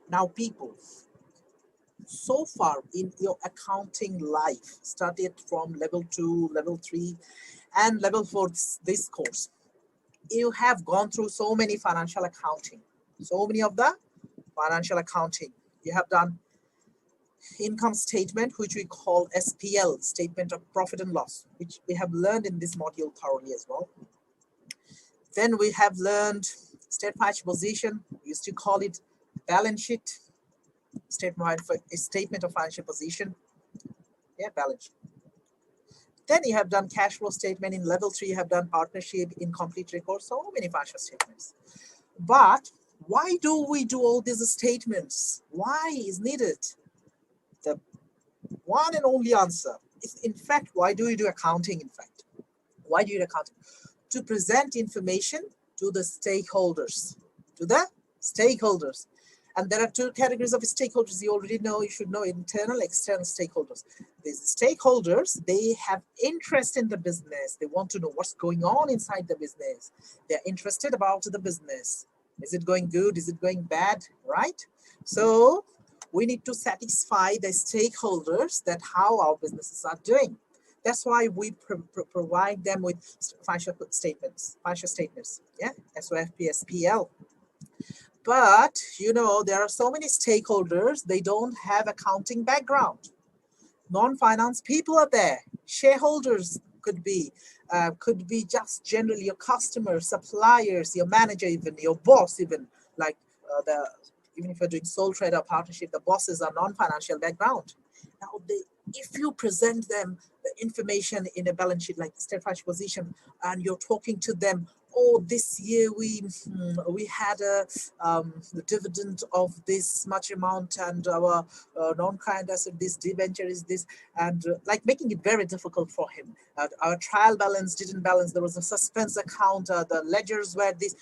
Now, people, so far in your accounting life, started from level 2, level 3, and level 4, this course, you have gone through so many financial accounting, so many of the financial accounting. You have done income statement, which we call SPL, statement of profit and loss, which we have learned in this module thoroughly as well. Then we have learned state financial position. We used to call it balance sheet, statement of financial position. Yeah, balance sheet. Then you have done cash flow statement. In level 3, you have done partnership, incomplete record, so many financial statements. But why do we do all these statements? Why is needed? The one and only answer is, in fact, why do we do accounting? In fact, why do you do accounting? To present information to the stakeholders, And there are two categories of stakeholders. You already know, you should know: internal, external stakeholders. These stakeholders, they have interest in the business. They want to know what's going on inside the business. They're interested about the business. Is it going good? Is it going bad? Right? So we need to satisfy the stakeholders that how our businesses are doing. That's why we provide them with financial statements, yeah, SOFP, SPL. But, you know, there are so many stakeholders, they don't have accounting background. Non-finance people are there. Shareholders could be just generally your customers, suppliers, your manager, even your boss, even like even if you're doing sole trader partnership, the bosses are non-financial background. Now, if you present them the information in a balance sheet like state financial position, and you're talking to them, oh, this year we had a dividend of this much amount, and our non-current asset, this debenture is this, and like making it very difficult for him. Our trial balance didn't balance. There was a suspense account. The ledgers were this.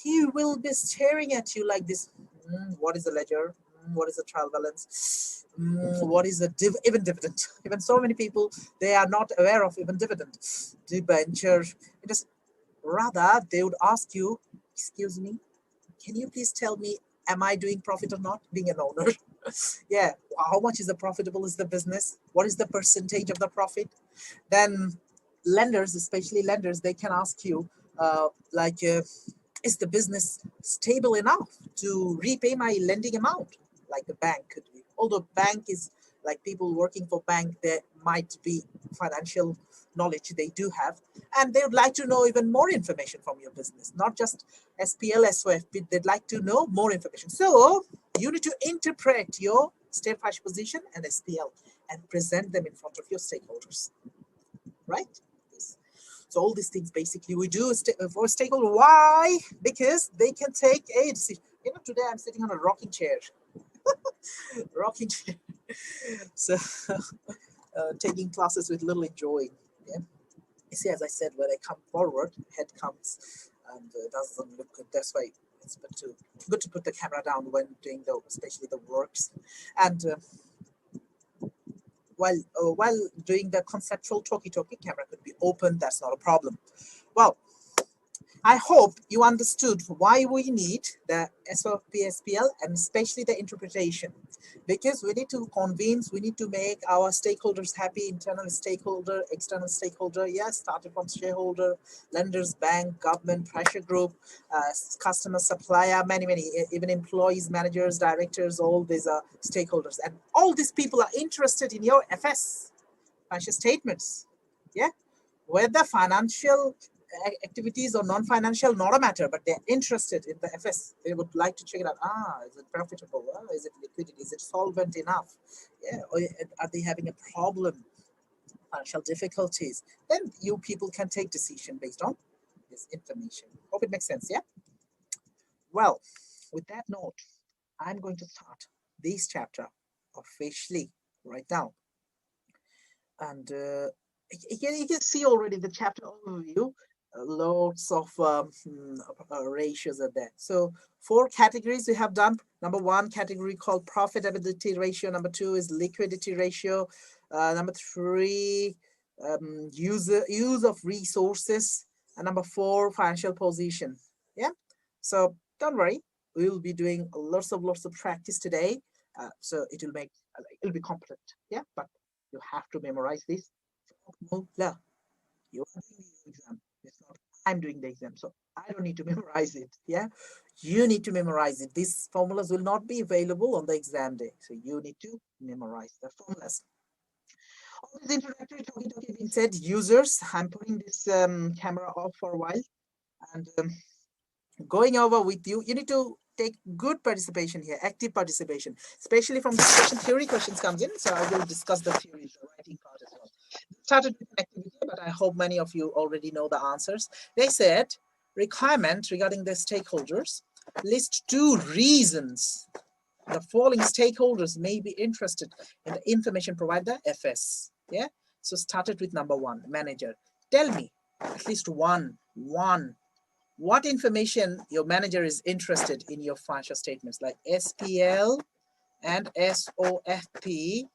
He will be staring at you like this. What is a ledger? What is a trial balance? What is even dividend? Even so many people, they are not aware of even dividend, debenture. It is rather they would ask you, excuse me, can you please tell me, am I doing profit or not? Being an owner, yeah. How much is the profitable is the business? What is the percentage of the profit? Then lenders, especially lenders, they can ask you is the business stable enough to repay my lending amount? Like the bank could be. Although bank is like people working for bank, there might be financial knowledge they do have, and they would like to know even more information from your business, not just SPL, SOFP. They'd like to know more information. So you need to interpret your state financial position and SPL and present them in front of your stakeholders, right? So all these things basically we do for stakeholder. Why? Because they can take a decision. You know, today I'm sitting on a rocking chair. Rocking chair. So taking classes with little enjoying. Yeah. You see, as I said, when I come forward, head comes and doesn't look good. That's why it's good to put the camera down when doing especially the works. And while doing the conceptual talkie, camera could be open. That's not a problem. Well, I hope you understood why we need the SOP, SPL, and especially the interpretation, because we need to convince, we need to make our stakeholders happy, internal stakeholder, external stakeholder, yes, starting from shareholder, lenders, bank, government, pressure group, customer, supplier, many, even employees, managers, directors, all these are stakeholders. And all these people are interested in your FS, financial statements, yeah, whether financial activities or non-financial, not a matter, but they're interested in the FS. They would like to check it out. Is it profitable? Is it liquidity? Is it solvent enough? Yeah, or are they having a problem? Financial difficulties? Then you people can take decision based on this information. Hope it makes sense, yeah? Well, with that note, I'm going to start this chapter officially right now. And you can see already the chapter overview. Lots of ratios are there. So 4 categories we have done. Number 1 category called profitability ratio. Number 2 is liquidity ratio. Number 3, use of resources. And number 4, financial position. Yeah. So don't worry. We will be doing lots of practice today. So it'll be competent. Yeah, but you have to memorize this. No, you are doing the exam. It's not I'm doing the exam, so I don't need to memorize it. Yeah, you need to memorize it. These formulas will not be available on the exam day, so you need to memorize the formulas. All this introductory talkie being said, users, I'm putting this camera off for a while and going over with you. You need to take good participation here, active participation, especially from this question. Theory questions comes in, so I will discuss the theory, the writing part as well. Started with an activity, but I hope many of you already know the answers. They said requirement regarding the stakeholders. List 2 reasons the following stakeholders may be interested in the information provided by FS. Yeah. So started with number 1, manager. Tell me at least one. What information your manager is interested in your financial statements, like SPL and SOFP.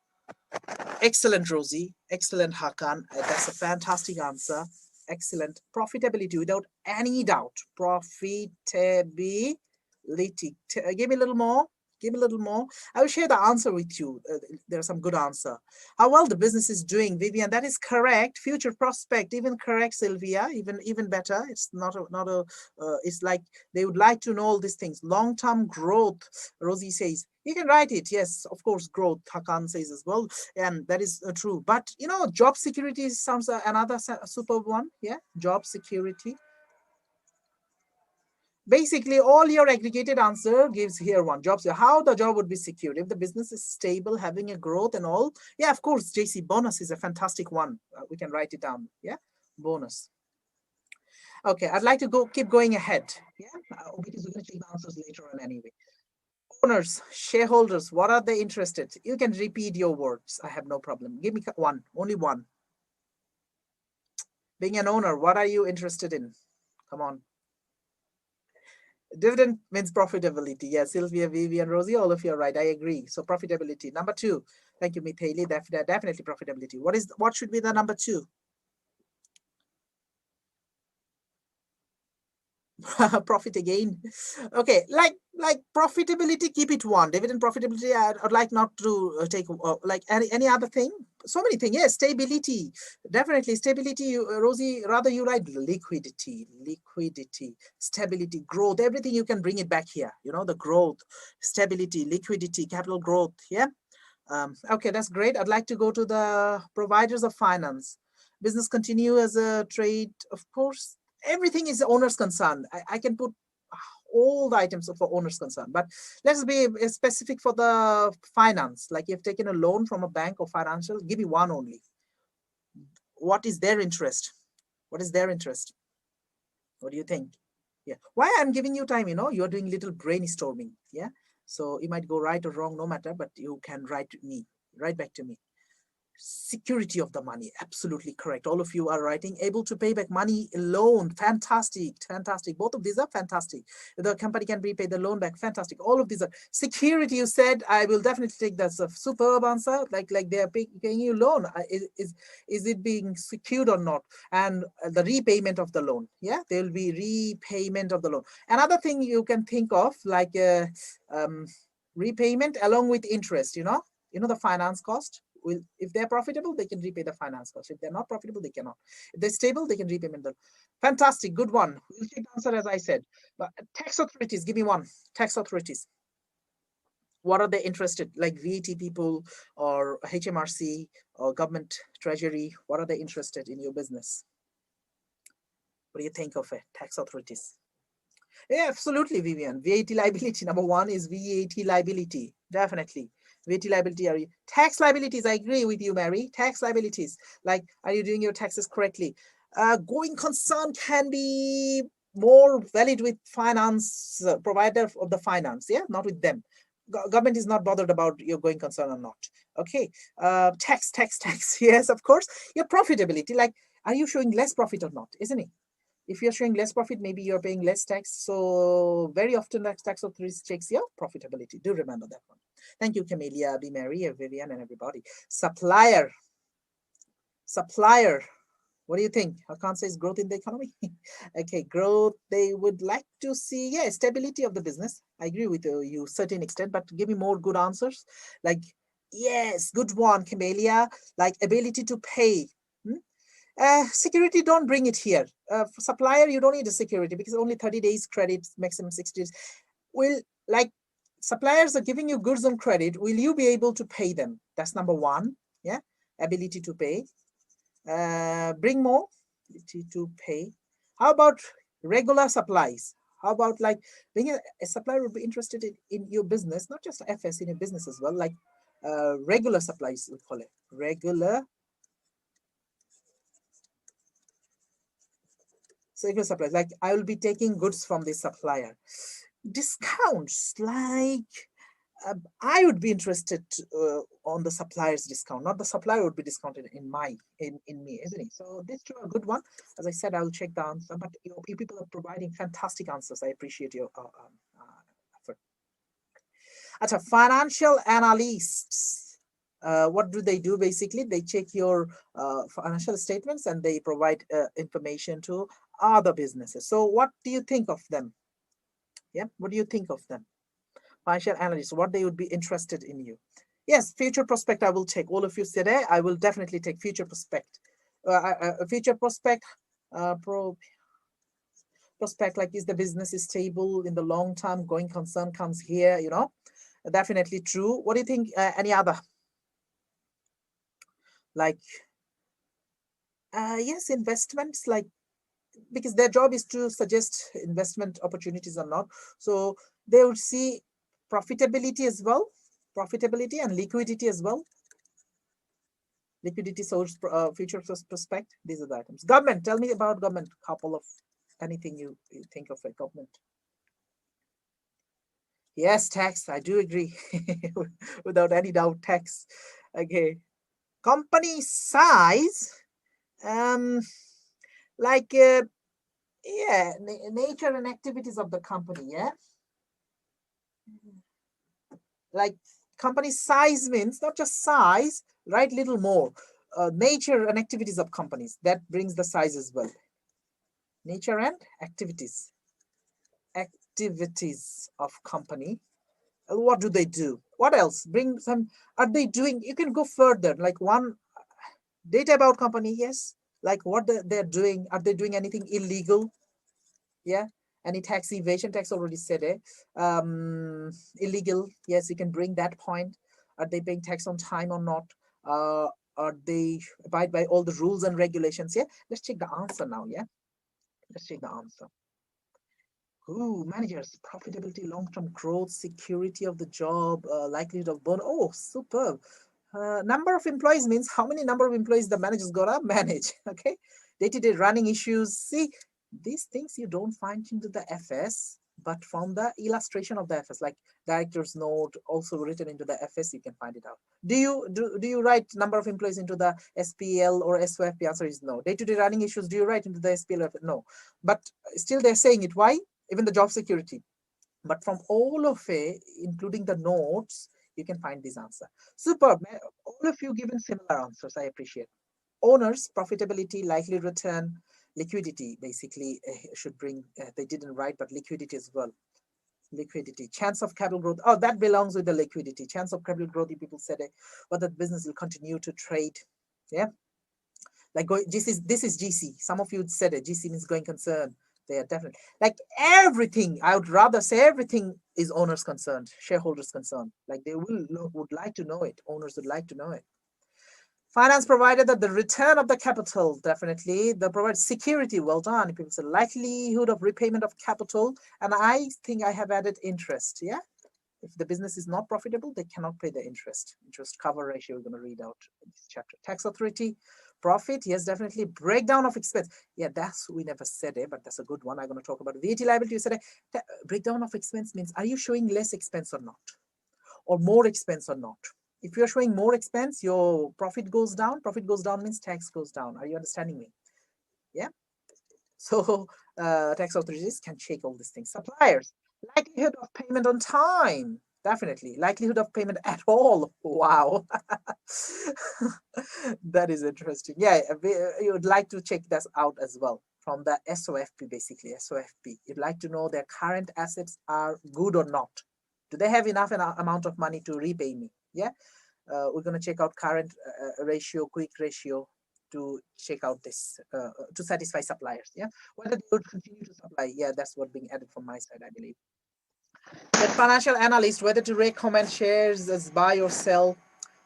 Excellent, Rosie. Excellent, Hakan. That's a fantastic answer. Excellent. Profitability, without any doubt. Profitability. Give me a little more. Give me a little more. I will share the answer with you. There's some good answer. How well the business is doing, Vivian. That is correct. Future prospect, even correct, Sylvia. Even better. It's not a. It's like they would like to know all these things. Long-term growth. Rosie says you can write it. Yes, of course, growth. Hakan says as well, and that is true. But you know, job security sounds another superb one. Yeah, job security. Basically, all your aggregated answer gives here one job. So how the job would be secured if the business is stable, having a growth and all. Yeah, of course, JC, bonus is a fantastic one. We can write it down. Yeah, bonus. Okay, I'd like to keep going ahead. Yeah, because we're going to take the answers later on anyway. Owners, shareholders, what are they interested? You can repeat your words. I have no problem. Give me one, only one. Being an owner, what are you interested in? Come on. Dividend means profitability. Yes, Sylvia, Vivian, Rosie, all of you are right. I agree. So profitability. Number 2. Thank you, Mithaili. Definitely profitability. What should be the number 2? Profit again. Okay, like profitability, keep it 1. Dividend profitability, I'd like not to take like any other thing. So many things. Yes, stability. Definitely stability. Rosie, rather you write liquidity, stability, growth, everything you can bring it back here. You know, the growth, stability, liquidity, capital growth. Yeah. Okay, that's great. I'd like to go to the providers of finance. Business continue as a trade, of course. Everything is owner's concern. I can put all the items for owner's concern, but let's be specific for the finance. Like you've taken a loan from a bank or financial, give me one only. What is their interest? What is their interest? What do you think? Yeah. Why I'm giving you time, you know, you're doing little brainstorming. Yeah. So you might go right or wrong, no matter, but you can write back to me. Security of the money, absolutely correct. All of you are writing. Able to pay back money loan, fantastic. Both of these are fantastic. The company can repay the loan back, fantastic. All of these are security. You said I will definitely take that's a superb answer. Like they are paying you loan. Is it being secured or not? And the repayment of the loan. Yeah, there will be repayment of the loan. Another thing you can think of like repayment along with interest. You know the finance cost. If they're profitable, they can repay the finance cost. If they're not profitable, they cannot. If they're stable, they can repay the. Fantastic, good one. We'll take the answer as I said. But tax authorities, give me one. Tax authorities. What are they interested? Like VAT people or HMRC or government treasury. What are they interested in your business? What do you think of it? Tax authorities. Yeah, absolutely, Vivian. VAT liability. Number 1 is VAT liability. Definitely. VAT liability, tax liabilities. I agree with you, Mary. Tax liabilities, like, are you doing your taxes correctly? Going concern can be more valid with finance provider of the finance, yeah, not with them. Government is not bothered about your going concern or not. Okay, tax. Yes, of course. Your profitability, like, are you showing less profit or not? Isn't it? If you're showing less profit, maybe you're paying less tax. So very often tax authorities checks your profitability. Do remember that one. Thank you, Camelia, B. Mary, Vivian, and everybody. Supplier. What do you think? I can't say it's growth in the economy. Okay, growth, they would like to see, yeah, stability of the business. I agree with you certain extent, but give me more good answers. Like, yes, good one, Camellia. Like ability to pay. Security, don't bring it here. For supplier, you don't need a security because only 30 days credit, maximum 60 days. Will, like, suppliers are giving you goods on credit. Will you be able to pay them? That's number one. Yeah, ability to pay. Bring more, ability to pay. How about regular supplies? How about like being a supplier would be interested in your business, not just FS, in your business as well, like regular supplies, we call it. Regular supplies, like I will be taking goods from the supplier. Discounts, like I would be interested on the supplier's discount, not the supplier would be discounted in me, isn't it? So these two are a good one. As I said, I will check the answer, but you people are providing fantastic answers. I appreciate your effort. Acha, financial analysts. What do they do? Basically, they check your financial statements and they provide information to other businesses. So what do you think of them? Yeah, what do you think of them? Financial analysts, what they would be interested in you. Yes, future prospect, I will take. All of you said, I will definitely take future prospect. Future prospect, prospect, like is the business is stable in the long term, going concern comes here, you know, definitely true. What do you think? Any other? Like, yes, investments, like, because their job is to suggest investment opportunities or not. So they would see profitability as well, profitability and liquidity as well. Liquidity, source, future prospect. These are the items. Government, tell me about government. Couple of anything you think of a government. Yes, tax. I do agree. Without any doubt, tax. Okay. Company size. Like yeah, nature and activities of the company. Yeah. Like company size means not just size, right? Little more. Nature and activities of companies, that brings the size as well. Nature and activities of company. What do they do? What else? Bring some. Are they doing? You can go further. Like one data about company. Yes. Like what they're doing. Are they doing anything illegal? Yeah. Any tax evasion? Tax already said it. Illegal. Yes, you can bring that point. Are they paying tax on time or not? Are they abide by all the rules and regulations? Yeah. Let's check the answer now. Yeah. Let's check the answer. Ooh, managers, profitability, long-term growth, security of the job, likelihood of bonus. Oh, superb. Number of employees means how many number of employees the manager's gonna manage. Okay. Day-to-day running issues. See, these things you don't find into the FS, but from the illustration of the FS, like director's note, also written into the FS, you can find it out. Do you write number of employees into the SPL or SOF? The answer is no. Day-to-day running issues, do you write into the SPL? No. But still they're saying it. Why? Even the job security. But from all of it, including the notes, you can find this answer. Superb. All of you given similar answers. I appreciate. Owners, profitability, likely return, liquidity, basically should bring, they didn't write, but liquidity as well. Liquidity, chance of capital growth. Oh, that belongs with the liquidity. Chance of capital growth, people said it, but the business will continue to trade. Yeah. Like this is GC. Some of you said it. GC means going concern. They are definitely like everything. I would rather say everything is owners concerned, shareholders concerned. Like they would like to know it. Owners would like to know it. Finance provided that the return of the capital, definitely. They provide security. Well done. People say likelihood of repayment of capital. And I think I have added interest. Yeah. If the business is not profitable, they cannot pay the interest. Interest cover ratio, we're going to read out in this chapter. Tax authority, profit, yes, definitely. Breakdown of expense. Yeah, we never said it, but that's a good one. I'm going to talk about it. VAT liability, you said it. Breakdown of expense means, are you showing less expense or not? Or more expense or not? If you're showing more expense, your profit goes down. Profit goes down means tax goes down. Are you understanding me? Yeah. So tax authorities can check all these things. Suppliers, likelihood of payment on time. Definitely. Likelihood of payment at all. Wow. That is interesting. Yeah, you would like to check this out as well from the SOFP, basically. SOFP. You'd like to know their current assets are good or not. Do they have enough amount of money to repay me? Yeah. We're going to check out current ratio, quick ratio to check out this, to satisfy suppliers. Yeah. Whether they would continue to supply. Yeah, that's what being added from my side, I believe. That financial analyst, whether to recommend shares as buy or sell,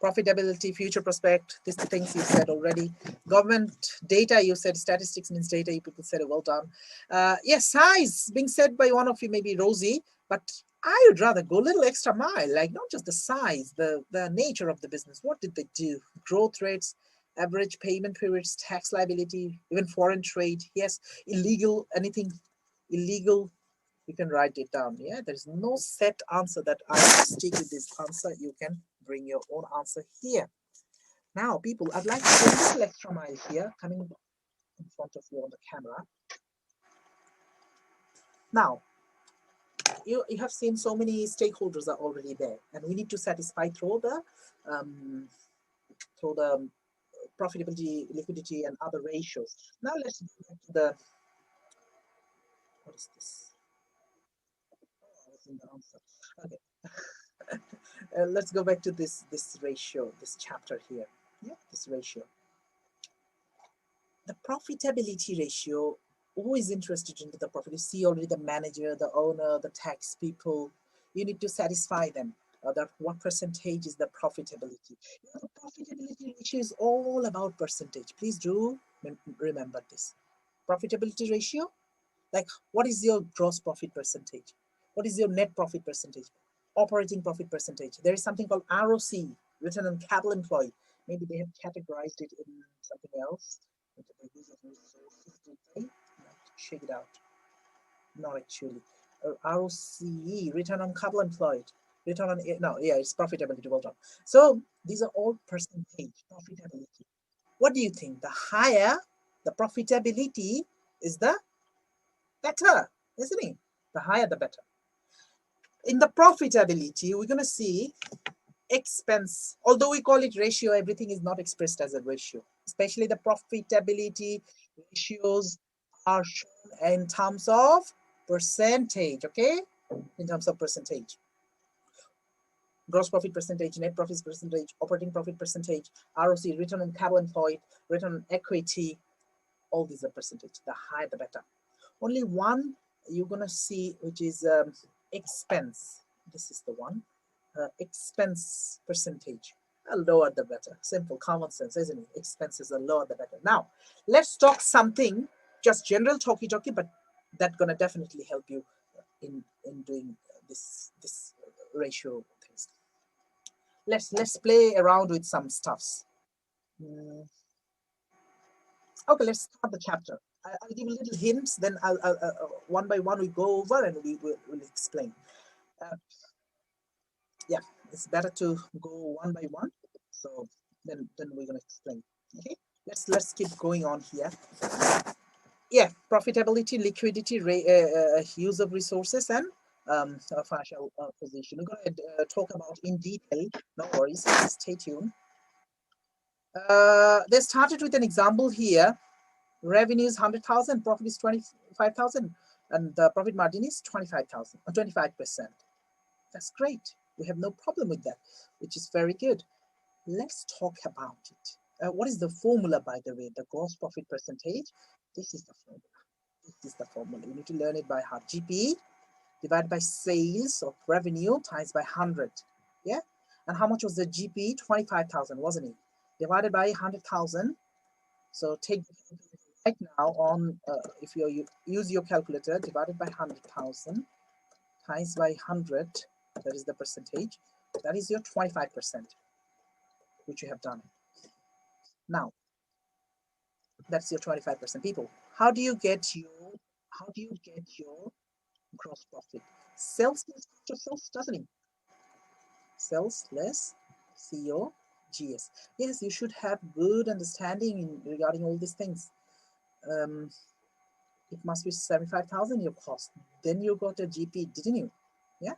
profitability, future prospect, these are things you said already. Government data, you said statistics means data, you people said it, well done. Yes, size, being said by one of you, maybe Rosie, but I would rather go a little extra mile, like not just the size, the nature of the business. What did they do? Growth rates, average payment periods, tax liability, even foreign trade. Yes, illegal, anything illegal, you can write it down. Yeah, there's no set answer that I stick with this answer. You can bring your own answer here. Now, people, I'd like to go a little extra mile here, coming in front of you on the camera. Now, you have seen so many stakeholders are already there, and we need to satisfy through the profitability, liquidity, and other ratios. Now let's go back to the, what is this? Oh, I was in the answer. Okay. Let's go back to this ratio, this chapter here. Yeah, this ratio. The profitability ratio, who is interested into the profit? You see already the manager, the owner, the tax people. You need to satisfy them. That what percentage is the profitability? You know, the profitability ratio is all about percentage. Please do remember this. Profitability ratio, like what is your gross profit percentage? What is your net profit percentage? Operating profit percentage. There is something called ROC, return on capital employed. Maybe they have categorized it in something else. Check it out. Not actually. ROCE, return on capital employed. Return on, no, yeah, it's profitability. Well done. So these are all percentage profitability. What do you think? The higher the profitability is, the better, isn't it? The higher the better. In the profitability, we're going to see expense. Although we call it ratio, everything is not expressed as a ratio. Especially the profitability ratios are shown in terms of percentage, okay? In terms of percentage. Gross profit percentage, net profit percentage, operating profit percentage, ROC, return on capital employed, return on equity, all these are percentage. The higher the better. Only one you're gonna see, which is expense. This is the one. Expense percentage. Lower the better. Simple, common sense, isn't it? Expenses are lower the better. Now, let's talk something, just general talky, but that's gonna definitely help you in doing this ratio things. Let's play around with some stuffs. Okay, let's start the chapter. I'll give little hints, then I'll one by one we go over and we'll explain. Yeah, it's better to go one by one. So then we're gonna explain. Okay, let's keep going on here. Yeah, profitability, liquidity, use of resources, and financial position. We're gonna talk about in detail. No worries, stay tuned. They started with an example here. Revenue is 100,000, profit is 25,000, and the profit margin is 25,000 or 25%. That's great. We have no problem with that, which is very good. Let's talk about it. What is the formula, by the way? The gross profit percentage. This is the formula. This is the formula. You need to learn it by heart. GP divided by sales of revenue times by 100. Yeah. And how much was the GP? 25,000, wasn't it? Divided by 100,000. So take right now on, if you use your calculator, divided by 100,000 times by 100, that is the percentage, that is your 25%, which you have done. Now, that's your 25%. People, how do you get your gross profit? Sales less cost of sales, doesn't it? Sales less COGS. Yes, you should have good understanding regarding all these things. It must be 75,000 your cost. Then you got a GP, didn't you? Yeah.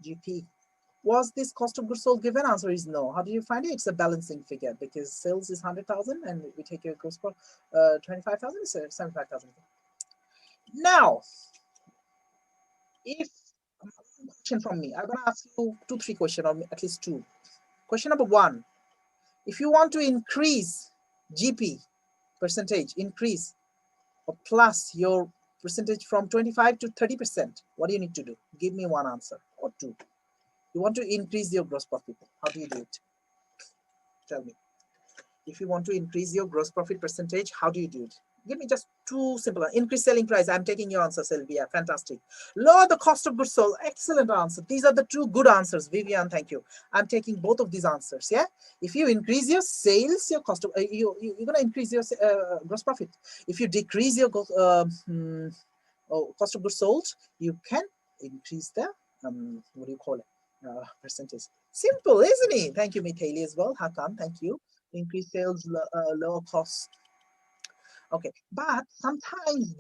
GP. Was this cost of goods sold given? Answer is no. How do you find it? It's a balancing figure because sales is 100,000 and we take your gross profit 25,000, so 75,000. Now, if question from me, I'm going to ask you 2-3 questions, or at least 2. Question number 1, if you want to increase GP percentage, increase or plus your percentage from 25 to 30%, what do you need to do? Give me one answer or 2. You want to increase your gross profit. How do you do it? Tell me. If you want to increase your gross profit percentage, how do you do it? Give me just 2 simple. Increase selling price. I'm taking your answer, Sylvia. Fantastic. Lower the cost of goods sold. Excellent answer. These are the 2 good answers. Vivian, thank you. I'm taking both of these answers. Yeah. If you increase your sales, your cost of you're gonna increase your gross profit. If you decrease your cost of goods sold, you can increase the what do you call it? Percentage. Simple, isn't it? Thank you, Mithaili, as well. Hakan, thank you. Increase sales, lower cost. Okay, but sometimes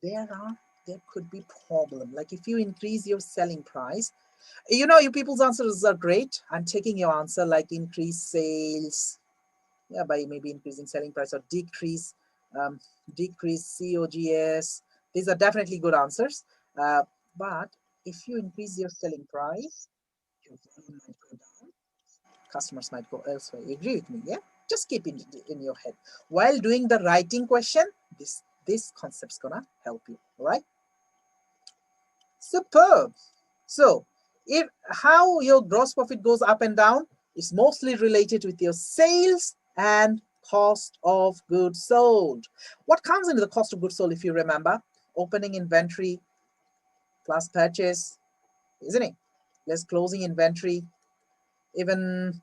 there could be problem. Like if you increase your selling price, you know, you people's answers are great. I'm taking your answer like increase sales, yeah, by maybe increasing selling price, or decrease COGS. These are definitely good answers. But if you increase your selling price, your volume might go down. Customers might go elsewhere. You agree with me? Yeah. Just keep it in your head while doing the writing question. This concept's gonna help you. All right. Superb. So, if how your gross profit goes up and down is mostly related with your sales and cost of goods sold. What comes into the cost of goods sold, if you remember? Opening inventory plus purchase, isn't it? Less closing inventory, even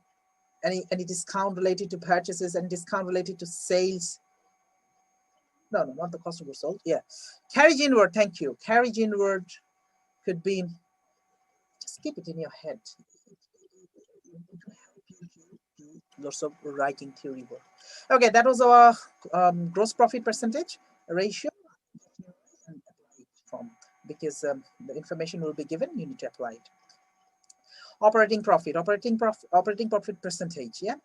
any discount related to purchases and discount related to sales. No, not the cost of goods sold. Yeah. Carriage inward, thank you. Carriage inward could be, just keep it in your head. Lots of writing theory work. Okay, that was our gross profit percentage ratio. And apply it from, because the information will be given, you need to apply it. Operating profit percentage. Yeah,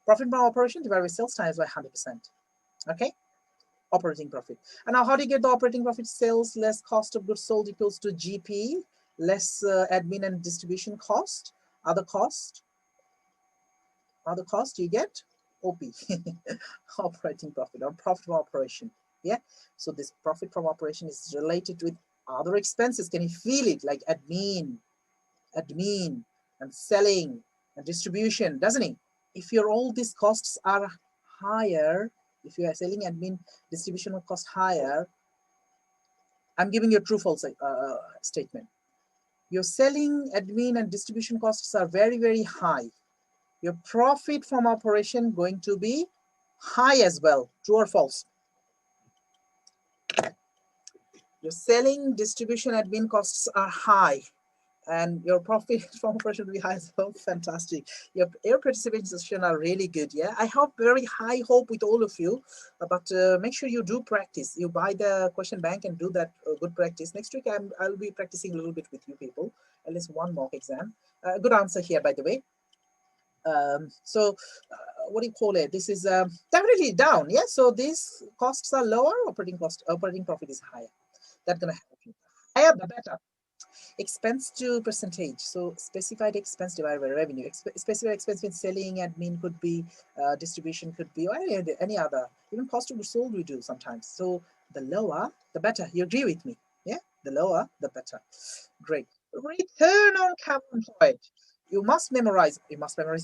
profit by operation divided by sales times by 100%. Okay, operating profit. And now how do you get the operating profit? Sales less cost of goods sold equals to GP less admin and distribution cost. Other cost you get OP. Operating profit or profit from operation. Yeah, so this profit from operation is related with other expenses. Can you feel it? Like admin and selling and distribution, doesn't it? If your all these costs are higher, if you are selling admin, distribution will cost higher, I'm giving you a true false statement. Your selling, admin and distribution costs are very, very high. Your profit from operation going to be high as well. True or false? Your selling, distribution, admin costs are high, and your profit from operation will be high as well. Fantastic. Your participation are really good. Yeah, I have very high hope with all of you, but make sure you do practice. You buy the question bank and do that good practice. Next week I'll be practicing a little bit with you people, at least one mock exam. Good answer here, by the way. What do you call it? This is definitely down. Yeah, so these costs are lower, operating profit is higher. That's gonna help you. Higher the better. Expense to percentage. So specified expense divided by revenue. Specified expense means selling, admin could be, distribution could be, or any other. Even cost of goods sold we do sometimes. So the lower, the better. You agree with me? Yeah, the lower, the better. Great. Return on capital employed. You must memorize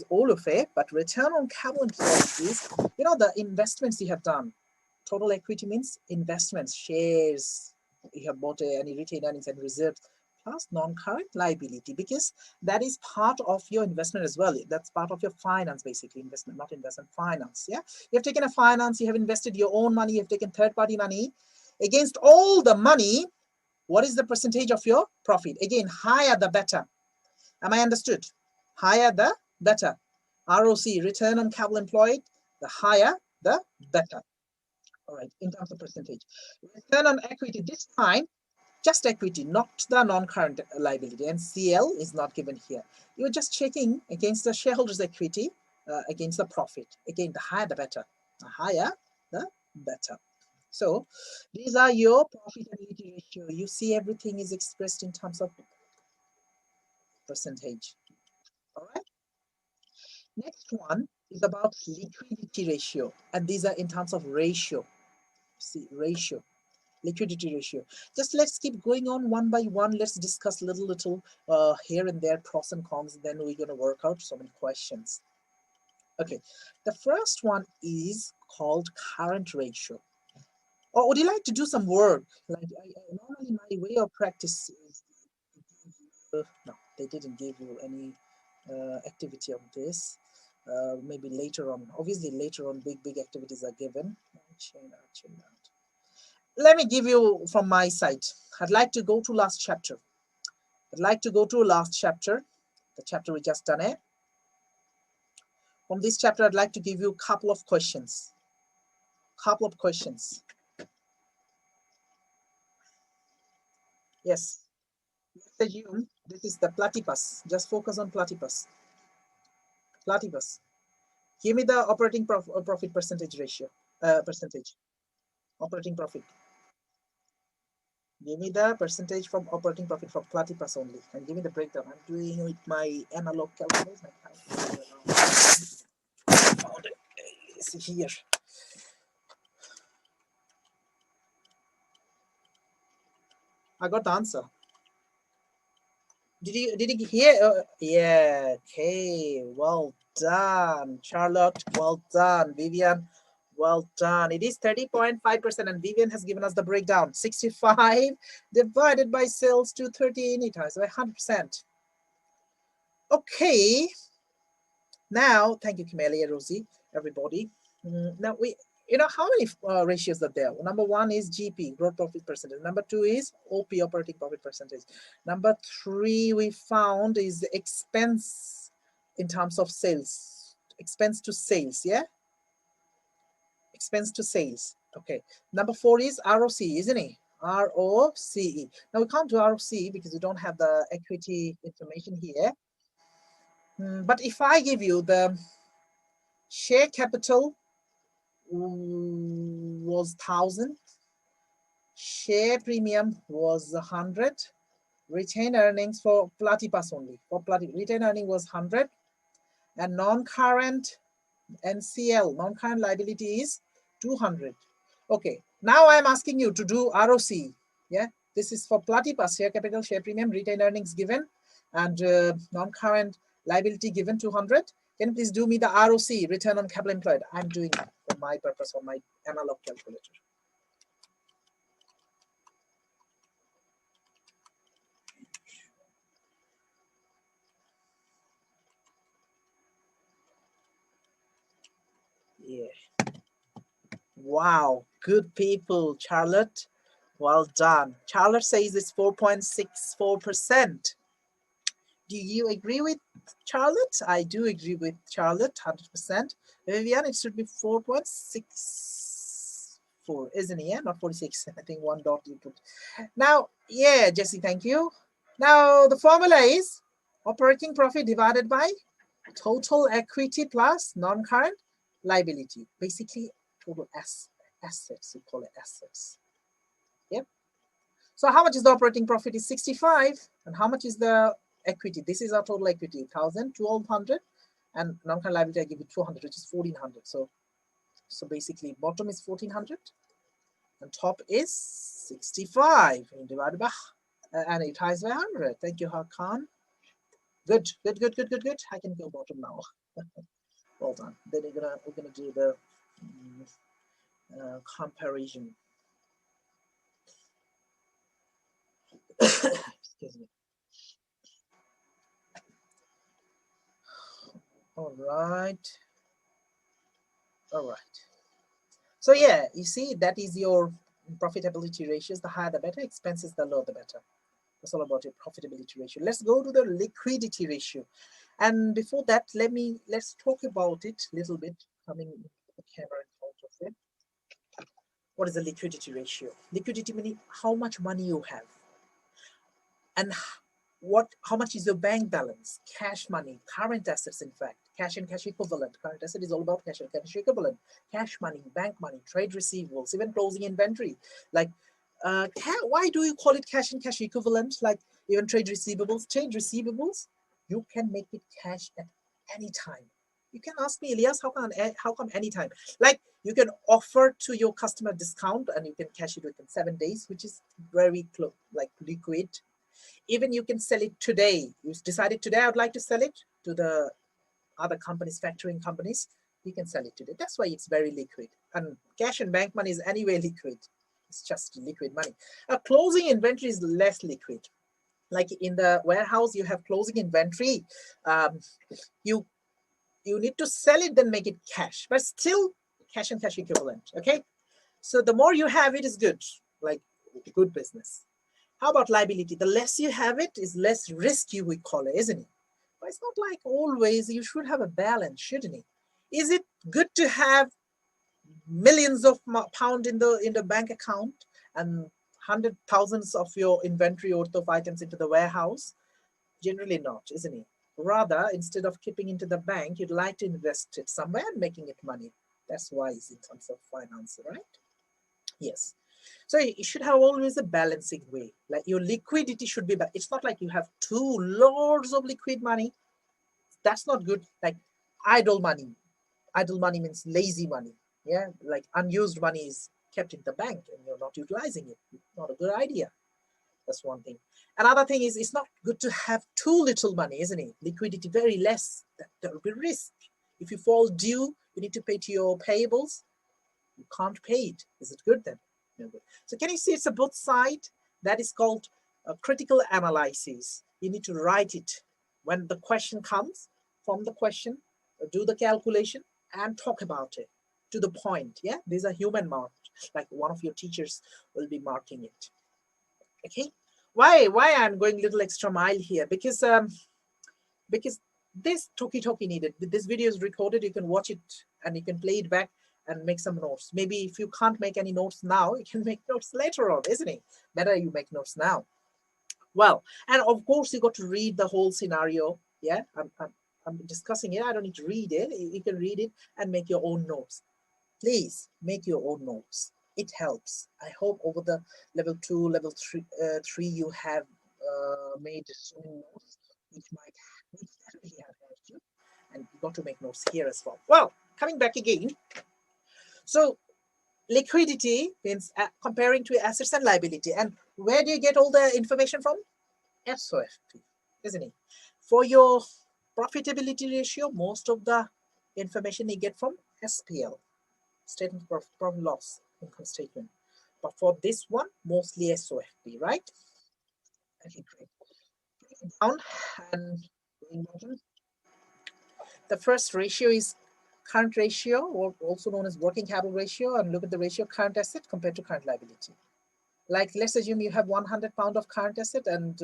all of it, but return on capital employed is, you know, the investments you have done. Total equity means investments, shares, you have bought any retained earnings and reserves, plus non-current liability, because that is part of your investment as well. That's part of your finance, basically. Investment, not investment, finance. Yeah, you have taken a finance, you have invested your own money, you have taken third-party money. Against all the money, what is the percentage of your profit? Again, higher the better. Am I understood? Higher the better. ROC, return on capital employed, the higher the better. All right, in terms of percentage. Return on equity, this time Just equity, not the non-current liability. And CL is not given here. You're just checking against the shareholders' equity, against the profit. Again, the higher the better. The higher the better. So these are your profitability ratio. You see everything is expressed in terms of percentage. All right. Next one is about liquidity ratio. And these are in terms of ratio. See, ratio. Liquidity ratio. Just let's keep going on one by one. Let's discuss little here and there, pros and cons. Then we're going to work out so many questions. Okay, the first one is called current ratio. Or would you like to do some work? Like normally my way of practice is, no, they didn't give you any activity on this. Maybe later on, obviously later on big activities are given. Let me give you from my side. I'd like to go to last chapter. The chapter we just done it. From this chapter, I'd like to give you a couple of questions. Yes. Let's assume this is the platypus. Just focus on platypus. Give me the operating profit percentage ratio. Operating profit. Give me the percentage from operating profit for platypus only, and give me the breakdown. I'm doing with my analog calculator. It's here. I got the answer. Did you hear? Yeah. Okay. Well done, Charlotte. Well done, Vivian. Well done. It is 30.5%, and Vivian has given us the breakdown. 65 divided by sales to 13. It has by 100%. Okay. Now, thank you, Camelia, Rosie, everybody. Now how many ratios are there? Number one is GP, gross profit percentage. Number two is OP, operating profit percentage. Number three we found is expense in terms of sales, expense to sales, yeah? Expense to sales, okay. Number four is ROC, isn't it? ROCE. Now we can't do ROC because we don't have the equity information here. But if I give you the share capital was 1,000, share premium was 100, retained earnings for platypus only. Retained earning was 100, and non-current NCL, non-current liability is 200. Okay, now I'm asking you to do ROC. Yeah, this is for platypus, share capital, share premium, retained earnings given, and non-current liability given 200. Can you please do me the ROC, return on capital employed? I'm doing it for my purpose on my analog calculator. Yeah. Wow, good people, Charlotte. Well done. Charlotte says it's 4.64%. Do you agree with Charlotte? I do agree with Charlotte, 100%. Vivian, it should be 4.64, isn't it? Yeah, not 46. I think one dot you put. Now, yeah, Jesse, thank you. Now, the formula is operating profit divided by total equity plus non-current liability. Basically, total assets, we call it assets. Yep. So how much is the operating profit? Is 65. And how much is the equity? This is our total equity, 1,000, 1,200. And non-current liability, I give you 200, which is 1,400. So basically, bottom is 1,400. And top is 65. And divided by, and it ties by 100. Thank you, Hakan. Good. I can go bottom now. Well done. Then we're gonna do the comparison. Excuse me. All right. So yeah, you see that is your profitability ratios. The higher the better, expenses the lower the better. That's all about your profitability ratio. Let's go to the liquidity ratio. And before that, let's talk about it a little bit, coming the camera in front of it. What is the liquidity ratio? Liquidity meaning how much money you have. And how much is your bank balance, cash money, current assets, in fact, cash and cash equivalent. Current asset is all about cash and cash equivalent, cash money, bank money, trade receivables, even closing inventory. Like, why do you call it cash and cash equivalent? Like even trade receivables, you can make it cash at any time. You can ask me, Elias, how come anytime? Like you can offer to your customer discount and you can cash it within 7 days, which is very like liquid. Even you can sell it today. You decided today, I would like to sell it to the other companies, factoring companies. You can sell it today. That's why it's very liquid. And cash and bank money is anyway liquid. It's just liquid money. A closing inventory is less liquid. Like in the warehouse, you have closing inventory. You need to sell it, then make it cash, but still cash and cash equivalent. Okay. So the more you have it is good, like good business. How about liability? The less you have it is less risky, we call it, isn't it? But it's not like always. You should have a balance, shouldn't it? Is it good to have millions of pounds in the bank account and hundred thousands of your inventory worth of items into the warehouse? Generally not, isn't it? Rather, instead of keeping into the bank, you'd like to invest it somewhere and making it money. That's wise in terms of finance, right? Yes. So you should have always a balancing way. Like your liquidity should be, it's not like you have two loads of liquid money. That's not good. Like idle money. Idle money means lazy money. Yeah, like unused money is kept in the bank and you're not utilizing it. Not a good idea. That's one thing. Another thing is it's not good to have too little money, isn't it? Liquidity very less. There will be risk. If you fall due, you need to pay to your payables. You can't pay it. Is it good then? No good. So can you see it's a both side? That is called a critical analysis. You need to write it. When the question comes, from the question, do the calculation and talk about it to the point. Yeah, these are human marks. Like one of your teachers will be marking it. Okay. Why I'm going a little extra mile here? Because this talkie needed. This video is recorded. You can watch it and you can play it back and make some notes. Maybe if you can't make any notes now, you can make notes later on, isn't it? Better you make notes now. Well, and of course you got to read the whole scenario. Yeah, I'm discussing it. I don't need to read it. You can read it and make your own notes. Please make your own notes. It helps. I hope over the level 2, level 3, you have made so many notes, which definitely have helped you. And you got to make notes here as well. Well, coming back again. So liquidity means comparing to assets and liability. And where do you get all the information from? SOFP, isn't it? For your profitability ratio, most of the information you get from SPL, statement of profit loss, income statement. But for this one, mostly SOFP, right? Okay, great. Down and going down. The first ratio is current ratio, or also known as working capital ratio, and look at the ratio of current asset compared to current liability. Like let's assume you have 100 pound of current asset, and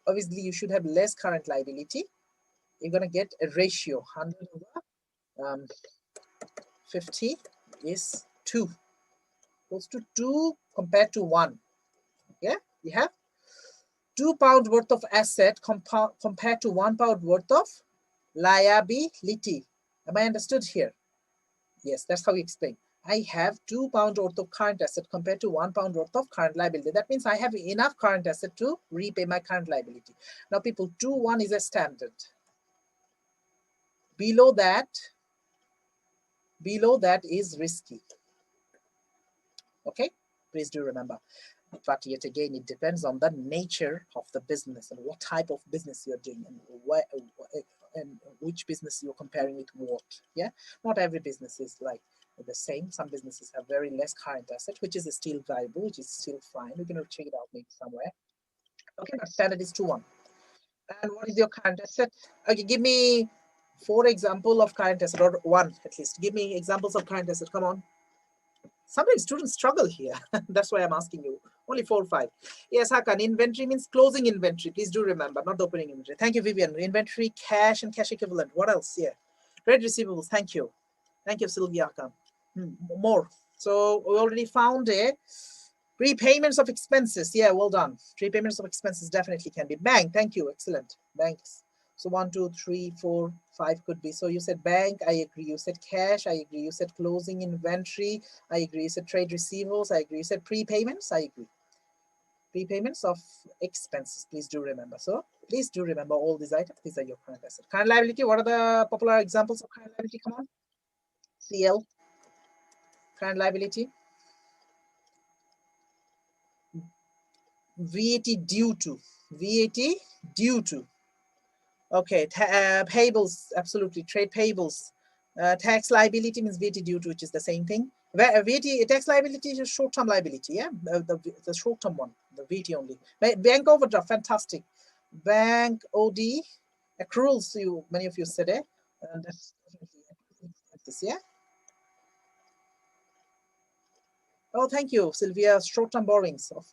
obviously you should have less current liability. You're gonna get a ratio 100 over 50 is 2, equals to 2 compared to 1. Yeah, you have £2 worth of asset compared to £1 worth of liability. Am I understood here? Yes, that's how we explain. I have £2 worth of current asset compared to £1 worth of current liability. That means I have enough current asset to repay my current liability. Now, people, 2-1 is a standard. Below that is risky. Okay, please do remember. But yet again, it depends on the nature of the business and what type of business you're doing and which business you're comparing with what. Yeah, not every business is like the same. Some businesses have very less current asset, which is still valuable, which is still fine. We can check it out maybe somewhere. Okay, but standard is 2-1. And what is your current asset? Okay, give me 4 examples of current asset, or 1 at least. Give me examples of current asset. Come on. Sometimes students struggle here. That's why I'm asking you. Only 4 or 5. Yes, Hakan, inventory means closing inventory. Please do remember, not the opening inventory. Thank you, Vivian. Inventory, cash, and cash equivalent. What else here? Trade receivables. Thank you. Thank you, Sylvia Hakan. More. So we already found it. Prepayments of expenses. Yeah, well done. Prepayments of expenses definitely can be. Bank, thank you. Excellent. Banks. So 1, 2, 3, 4, 5 could be. So you said bank, I agree. You said cash, I agree. You said closing inventory, I agree. You said trade receivables, I agree. You said prepayments, I agree. Prepayments of expenses, please do remember. So please do remember all these items. These are your current assets. Current liability, what are the popular examples of current liability? Come on. CL, current liability. VAT due to. VAT due to. Okay, payables, absolutely. Trade payables. Tax liability means VAT due to, which is the same thing. VAT, tax liability is a short-term liability, yeah? The short-term one, the VAT only. Bank overdraft, fantastic. Bank OD, accruals, many of you said it. That's this, yeah? Oh, thank you, Sylvia. Short-term borrowings of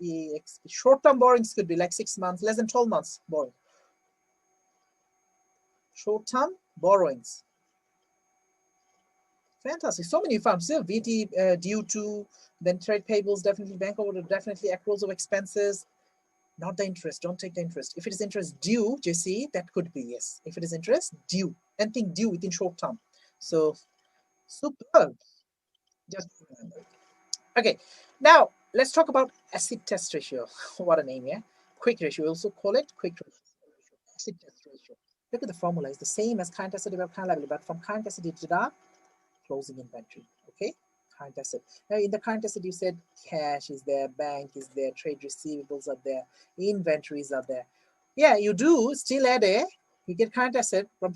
EX. Short-term borrowings could be like 6 months, less than 12 months borrowing. Short-term borrowings. Fantastic. So many funds. Yeah, VAT due to, then trade payables, definitely bank over, definitely accruals of expenses. Not the interest. Don't take the interest. If it is interest due, JC, that could be yes. If it is interest due, anything due within short term. So superb. Just remember. Okay. Now let's talk about acid test ratio. What a name, yeah. Quick ratio. We also call it quick ratio. Acid test ratio. Look at the formula. It's the same as current asset about current liability, but from current asset to closing inventory. Okay, current asset. Now in the current asset, you said cash is there, bank is there, trade receivables are there, inventories are there. Yeah, you do still add you get current asset from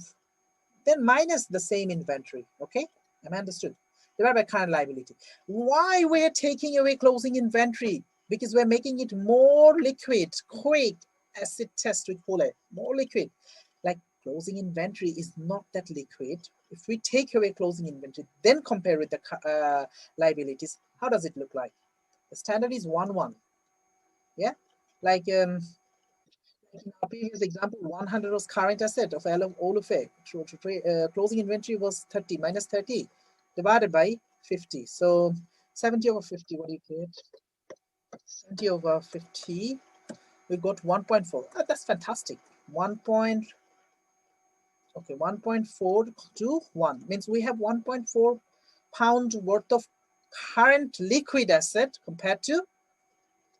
then minus the same inventory. Okay, am I understood? Divided by current liability. Why we're taking away closing inventory? Because we're making it more liquid, quick acid test we call it, more liquid. Like closing inventory is not that liquid. If we take away closing inventory, then compare with the liabilities, how does it look like? The standard is 1:1. Yeah, like in our previous example, 100 was current asset of all of it. Closing inventory was 30 minus 30 divided by 50. So 70 over 50, what do you get? 70 over 50, we got 1.4. That's fantastic. 1.421 means we have 1.4 pound worth of current liquid asset compared to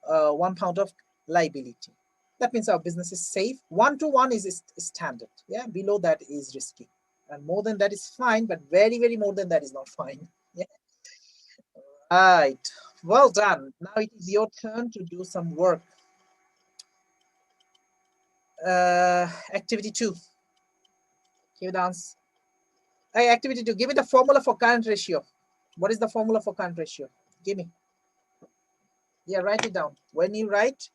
1 pound of liability. That means our business is safe. 1:1 is standard. Yeah, below that is risky, and more than that is fine, but very, very more than that is not fine. Yeah. Right. Well done. Now it is your turn to do some work. Activity 2. Give it the answer. Hey, activity 2. Give me the formula for current ratio. What is the formula for current ratio? Give me. Yeah, write it down. When you write,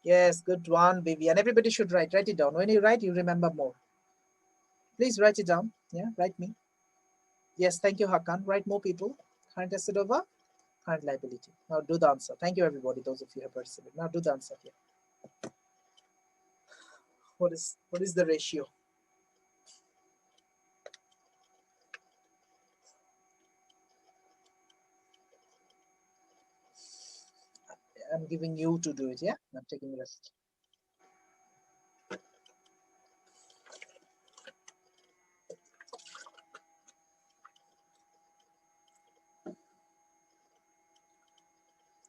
yes, good one, baby. And everybody should write it down. When you write, you remember more. Please write it down. Yeah, write me. Yes, thank you, Hakan. Write more people. Current asset over current liability. Now do the answer. Thank you, everybody, those of you who have participated. Now do the answer here. What is the ratio? I'm giving you to do it, yeah? I'm taking rest.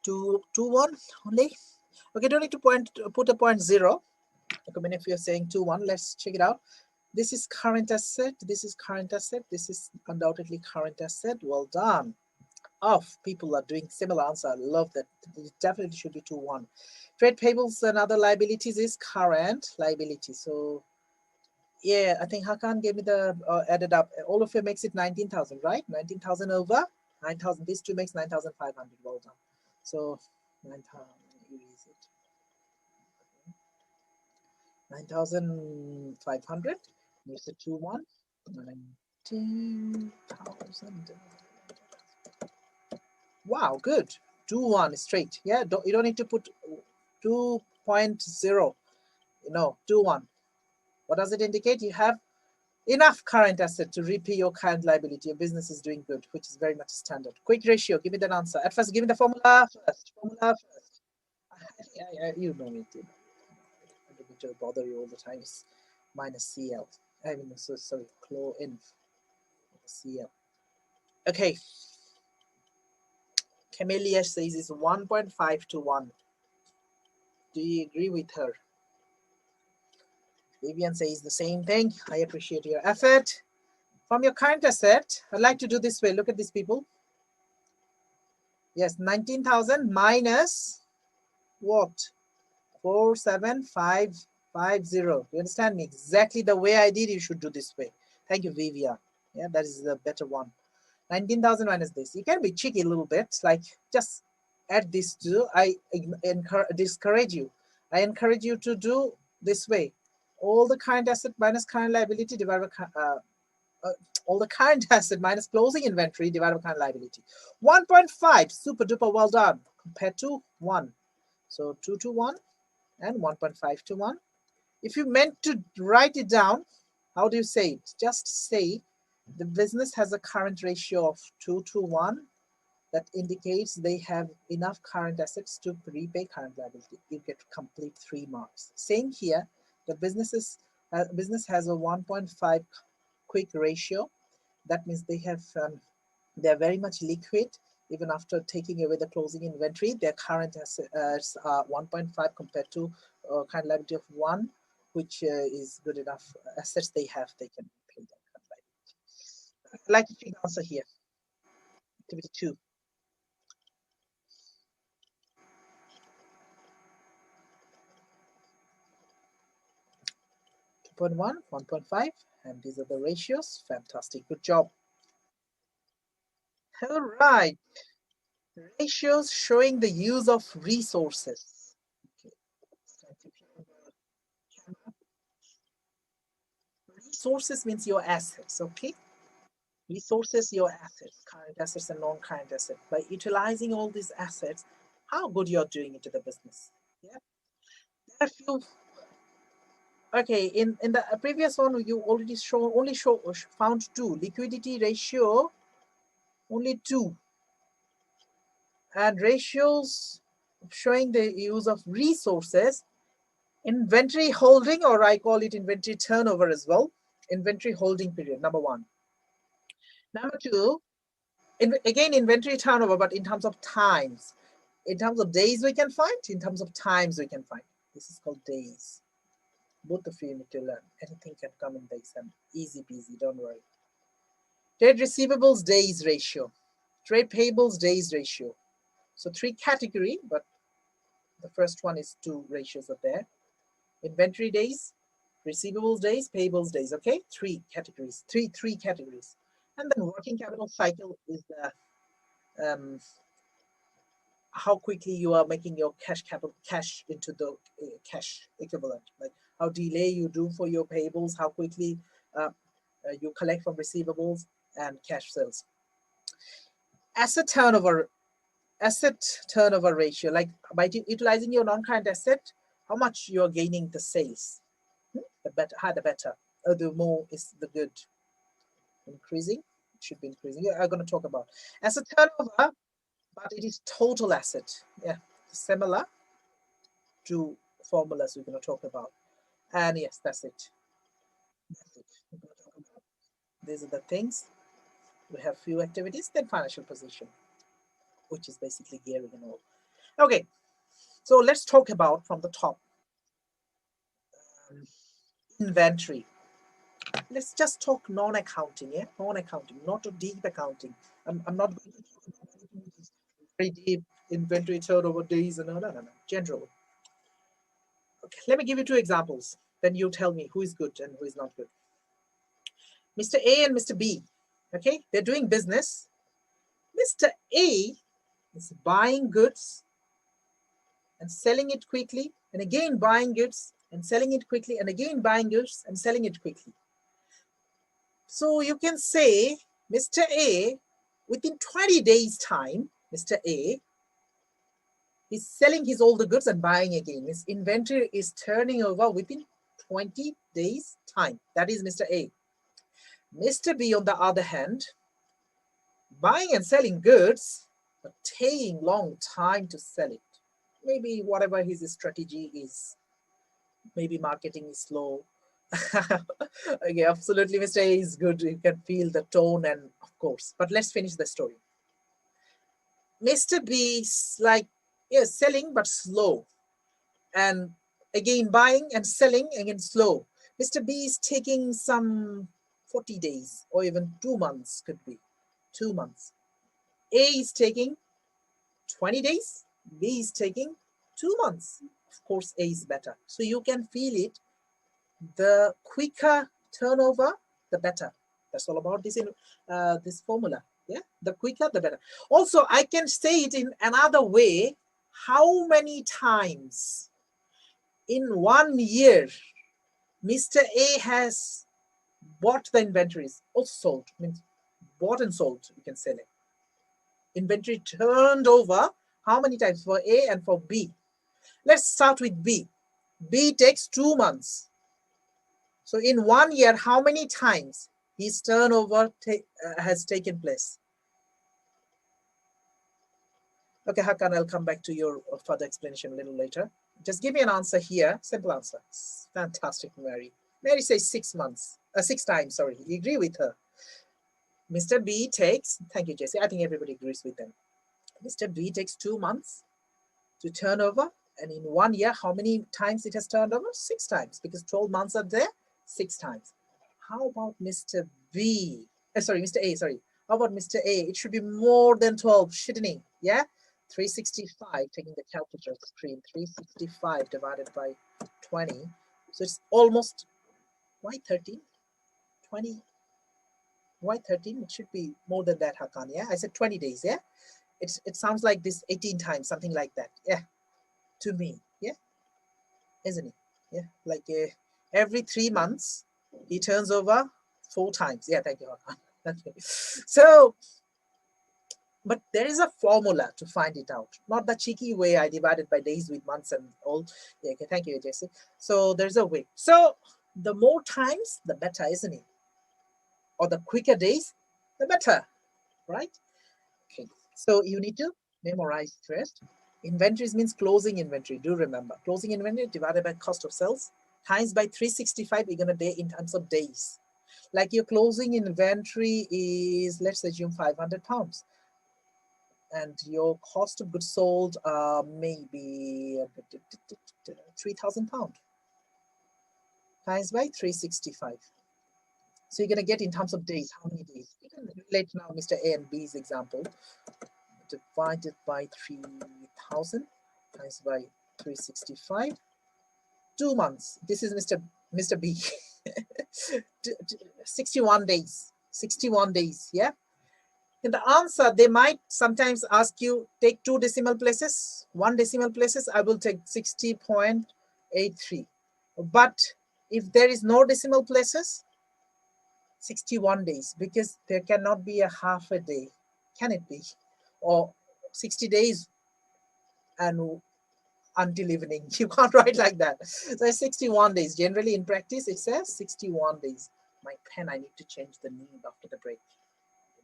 Two, 1 only? Okay, don't need to put a 0. Okay, many of you are saying 2:1. Let's check it out. This is current asset. This is current asset. This is undoubtedly current asset. Well done. People are doing similar answer. I love that. It definitely should be 2:1. Trade payables and other liabilities is current liability. So yeah, I think Hakan gave me the added up. All of it makes it 19,000, right? 19,000 over 9,000. These two makes 9,500. Well done. So 9,000. Erase it. 9,500. Here's a 2:1. 19,000. Wow, good. 2:1 straight. Yeah, you don't need to put 2.0. No, 2:1. What does it indicate? You have Enough current asset to repay your current liability. Your business is doing good, which is very much standard. Quick ratio, give me that answer. At first, give me the formula first. Formula first. You know it. You know. I don't need to bother you all the time. It's minus CL. I mean, so sorry, chlorine. CL. Okay. Camellia says it's 1.5 to 1. Do you agree with her? Vivian says the same thing. I appreciate your effort. From your current asset, I'd like to do this way. Look at these people. Yes, 19,000 minus what? 47550. You understand me? Exactly the way I did, you should do this way. Thank you, Vivian. Yeah, that is the better one. 19,000 minus this. You can be cheeky a little bit, like just add this to. I discourage you. I encourage you to do this way. All the current asset minus current liability divided by all the current asset minus closing inventory divided by current liability. 1.5, super duper well done, compared to 1. So 2 to 1 and 1.5 to 1. If you meant to write it down, how do you say it? Just say the business has a current ratio of 2 to 1. That indicates they have enough current assets to repay current liability. You get complete 3 marks. Same here, the business has a 1.5 quick ratio. That means they have they're very much liquid. Even after taking away the closing inventory, their current assets are 1.5 compared to current liability of 1, which is good enough. Assets they have, they can pay that current liability. I'd like to see the answer here. Activity 2. 2.1, 1.5, and these are the ratios. Fantastic, good job. All right, ratios showing the use of resources. Okay. Resources means your assets, okay? Resources, your assets, current assets and non-current assets. By utilizing all these assets, how good you're doing into the business. Yeah. There are a few. Okay, in the previous one, you already found 2. Liquidity ratio, only 2. And ratios showing the use of resources, inventory holding, or I call it inventory turnover as well. Inventory holding period, number 1. Number 2, again, inventory turnover, but in terms of times. In terms of days we can find, in terms of times we can find. This is called days. Both of you need to learn. Anything can come in days and easy peasy, don't worry. Trade receivables days ratio. Trade payables days ratio. So 3 category, but the first one is 2 ratios are there. Inventory days, receivables days, payables days, okay? 3 categories, three categories. And then working capital cycle is the how quickly you are making your cash into the cash equivalent, like how delay you do for your payables, how quickly you collect from receivables and cash sales. Asset turnover ratio, like by utilizing your non-current asset, how much you're gaining the sales. The better, the better. The more is the good. Increasing, it should be increasing. Yeah, I'm going to talk about asset turnover, but it is total asset. Yeah, similar to formulas we're going to talk about. And yes, that's it. That's it. We're going to talk about. These are the things. We have few activities, then financial position, which is basically gearing and all. Okay, so let's talk about from the top. Inventory. Let's just talk non-accounting, yeah? Non-accounting, not a deep accounting. I'm not going to talk about anything which is very deep, inventory turnover days, and no. General. Okay, let me give you 2 examples. Then you tell me who is good and who is not good. Mr. A and Mr. B, okay? They're doing business. Mr. A is buying goods and selling it quickly, and again buying goods and selling it quickly, and again buying goods and selling it quickly. So you can say Mr. A, within 20 days time, Mr. A is selling his all the goods and buying again. His inventory is turning over within 20 days time. That is Mr. A. Mr. B, on the other hand, buying and selling goods, but taking long time to sell it. Maybe whatever his strategy is, maybe marketing is slow. Okay, absolutely, Mr. A is good. You can feel the tone and of course, but let's finish the story. Mr. B is like, yes, selling, but slow. And again, buying and selling, again, slow. Mr. B is taking some 40 days or even 2 months, could be 2 months. A is taking 20 days, B is taking 2 months. Of course, A is better. So you can feel it. The quicker turnover, the better. That's all about this, this formula. Yeah, the quicker, the better. Also, I can say it in another way. How many times in 1 year Mr. A has bought the inventories, also sold, means bought and sold, you can sell it. Inventory turned over, how many times for A and for B? Let's start with B. B takes 2 months. So in 1 year, how many times his turnover has taken place? Okay, Hakan, I'll come back to your further explanation a little later. Just give me an answer here, simple answer. Fantastic, Mary. Mary says 6 months, 6 times, sorry. You agree with her? Mr. B takes, thank you, Jesse. I think everybody agrees with them. Mr. B takes 2 months to turn over. And in 1 year, how many times it has turned over? 6 times, because 12 months are there, 6 times. How about Mr. B? Sorry, Mr. A, sorry. How about Mr. A? It should be more than 12, shouldn't it? Yeah? 365, taking the calculator screen, 365 divided by 20. So it's almost, why 13? 20, why 13? It should be more than that, Hakan, yeah? I said 20 days, yeah? It sounds like this 18 times, something like that, yeah? To me, yeah? Isn't it? Yeah, like every 3 months, he turns over 4 times. Yeah, thank you, Hakan. Okay. So, but there is a formula to find it out, not the cheeky way I divided by days with months and all. Yeah, okay, thank you, Jesse. So there's a way. So the more times, the better, isn't it? Or the quicker days, the better, right? Okay, so you need to memorize first. Inventories means closing inventory. Do remember, closing inventory divided by cost of sales times by 365. You're gonna day in terms of days. Like your closing inventory is, let's assume 500 pounds. And your cost of goods sold maybe 3,000 pounds times by 365. So you're going to get in terms of days, how many days? You can relate now Mr. A and B's example. Divided by 3,000 times by 365. 2 months. This is Mr. B. 61 days. 61 days, yeah? In the answer, they might sometimes ask you, take 2 decimal places, 1 decimal places, I will take 60.83. But if there is no decimal places, 61 days, because there cannot be a half a day, can it be? Or 60 days and until evening, you can't write like that. So 61 days, generally in practice, it says 61 days. My pen, I need to change the name after the break.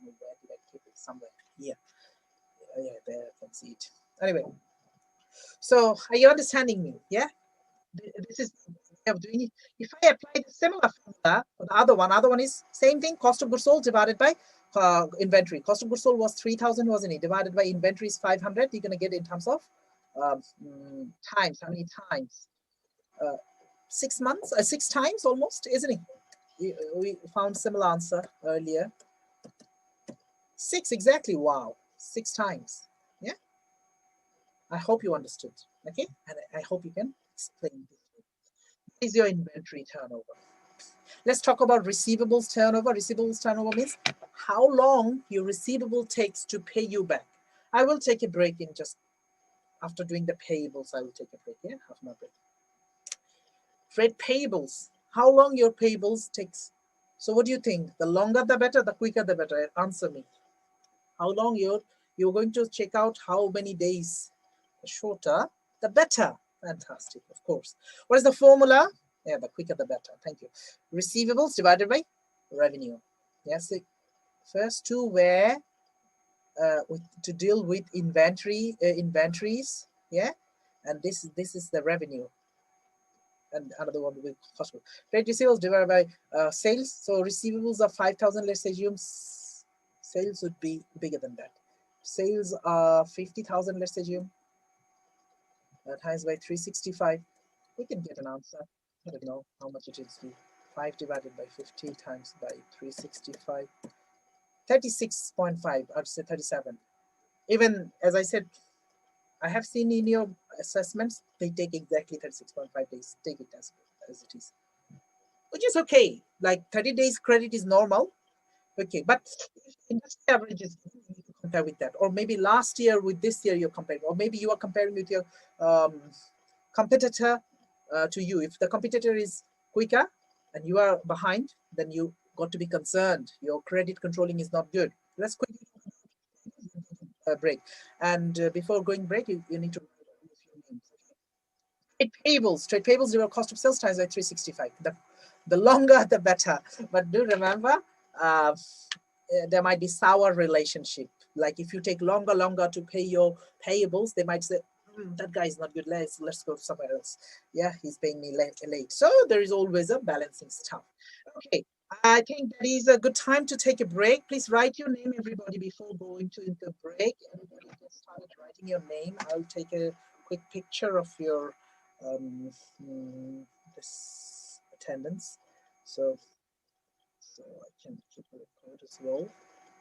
Where did I keep it? Somewhere here. Yeah, there I can see it. Anyway, so are you understanding me? Yeah, this is way of doing it. If I apply the similar formula for the other one is same thing, cost of goods sold divided by inventory. Cost of goods sold was 3,000, wasn't it? Divided by inventory is 500. You're gonna get in terms of times. How many times? 6 months, 6 times almost, isn't it? We found similar answer earlier. 6 exactly. Wow, 6 times. Yeah, I hope you understood. Okay, and I hope you can explain this. What is your inventory turnover? Let's talk about receivables turnover. Receivables turnover means how long your receivable takes to pay you back. I will take a break in just after doing the payables. I will take a break. Yeah, half an hour break. Trade payables. How long your payables takes? So what do you think? The longer the better, the quicker the better. Answer me. How long you're going to check out how many days? The shorter, the better. Fantastic, of course. What is the formula? Yeah, the quicker the better. Thank you. Receivables divided by revenue. Yes, first two were to deal with inventories, yeah, and this is the revenue, and another one will be possible. Trade receivables divided by sales. So receivables are 5,000. Let's assume sales would be bigger than that. Sales are 50,000. Let's assume times by 365. We can get an answer. I don't know how much it is. 5 divided by 50 times by 365. 36.5. I'd say 37. Even as I said, I have seen in your assessments, they take exactly 36.5 days. Take it as it is, which is okay. Like 30 days credit is normal. Okay, but industry averages, you need to compare with that. Or maybe last year with this year you're comparing, or maybe you are comparing with your competitor to you. If the competitor is quicker and you are behind, then you got to be concerned. Your credit controlling is not good. Let's quickly break. And before going break, you need to trade payables, zero cost of sales times by 365. The longer, the better. But do remember, there might be sour relationship. Like if you take longer to pay your payables, they might say, that guy is not good. Let's go somewhere else. Yeah, he's paying me late. So there is always a balancing stuff. Okay, I think that is a good time to take a break. Please write your name, everybody, before going to the break. Everybody get started writing your name. I'll take a quick picture of your this attendance. So I can keep a record as well.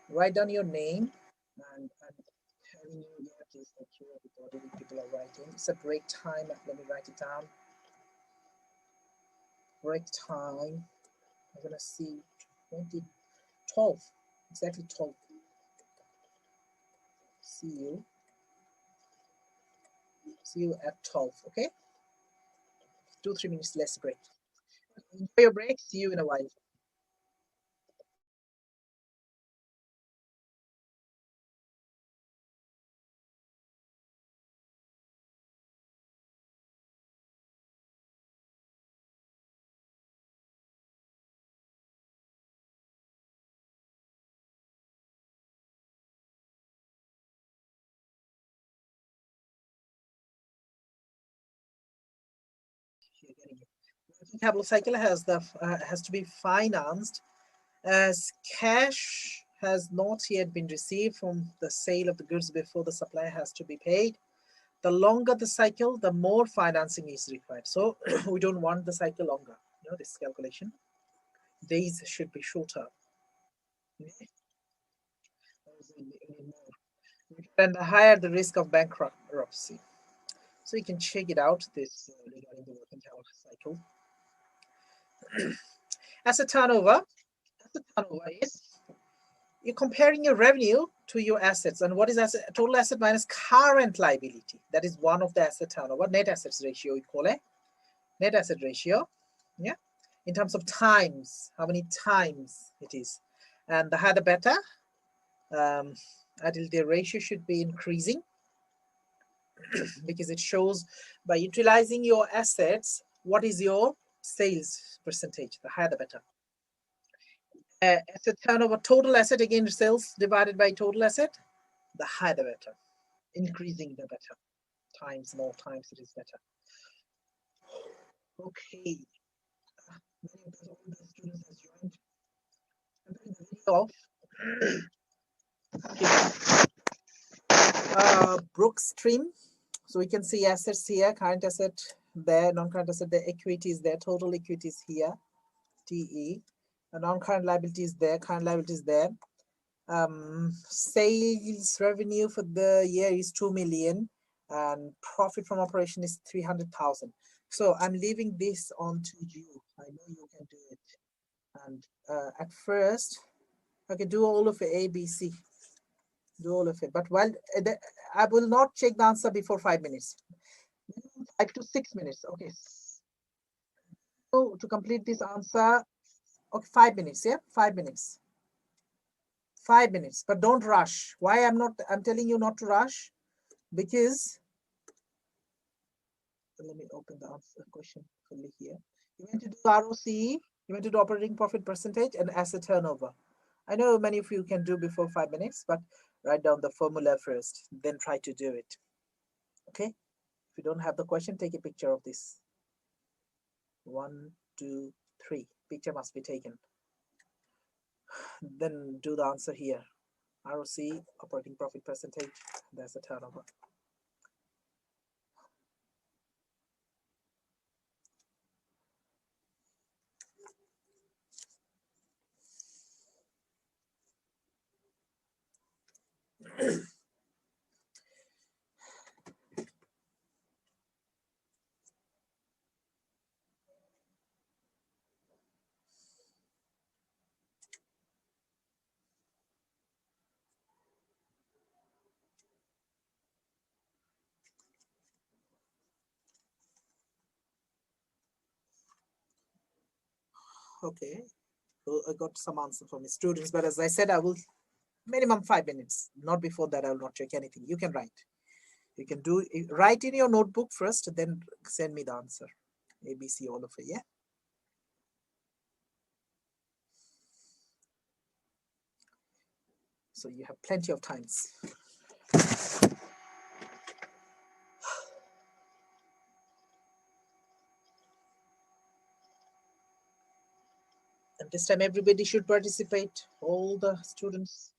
Write down your name, and I'm telling you, yeah, please make sure everybody, people are writing. It's a break time. Let me write it down. Break time. I'm gonna see 12, exactly 12. See you at 12. Okay, 2-3 minutes less break. Enjoy your break. See you in a while. Capital cycle has to be financed as cash has not yet been received from the sale of the goods before the supplier has to be paid. The longer the cycle, the more financing is required. So we don't want the cycle longer. You know, this calculation. Days should be shorter. And the higher the risk of bankruptcy. So you can check it out, this regarding the working capital cycle. Asset turnover. Asset turnover is you're comparing your revenue to your assets, and what is total asset minus current liability. That is one of the asset turnover. Net assets ratio, we call it net asset ratio. Yeah, in terms of times, how many times it is, and the higher the better. Until the ratio should be increasing because it shows by utilizing your assets what is your sales percentage. The higher the better. Asset turnover, total asset against sales divided by total asset, the higher the better. Increasing the better. More times it is better. Okay. Many of the students has joined. I'm doing the video of Brook stream. So we can see assets here, current asset there, non-current asset there, equity is there, total equity is here, TE. Non-current liability is there, current liability is there. Sales revenue for the year is 2 million and profit from operation is 300,000. So I'm leaving this on to you. I know you can do it. And at first, I can do all of it, A, B, C. Do all of it. But while I will not check the answer before 5 minutes. 5 to 6 minutes. Okay. So to complete this answer, okay, 5 minutes. Yeah, 5 minutes. 5 minutes, but don't rush. Why I'm telling you not to rush? Because let me open the answer question fully here. You want to do ROCE, you want to do operating profit percentage and asset turnover. I know many of you can do before 5 minutes, but write down the formula first, then try to do it. Okay? If you don't have the question, take a picture of this. 1, 2, 3. Picture must be taken. Then do the answer here. ROC, operating profit percentage, that's the turnover. Okay, so I got some answer from the students, but as I said, I will minimum 5 minutes. Not before that, I will not check anything. You can write. You can do write in your notebook first, then send me the answer. ABC, all of it, yeah? So you have plenty of times. And this time everybody should participate, all the students.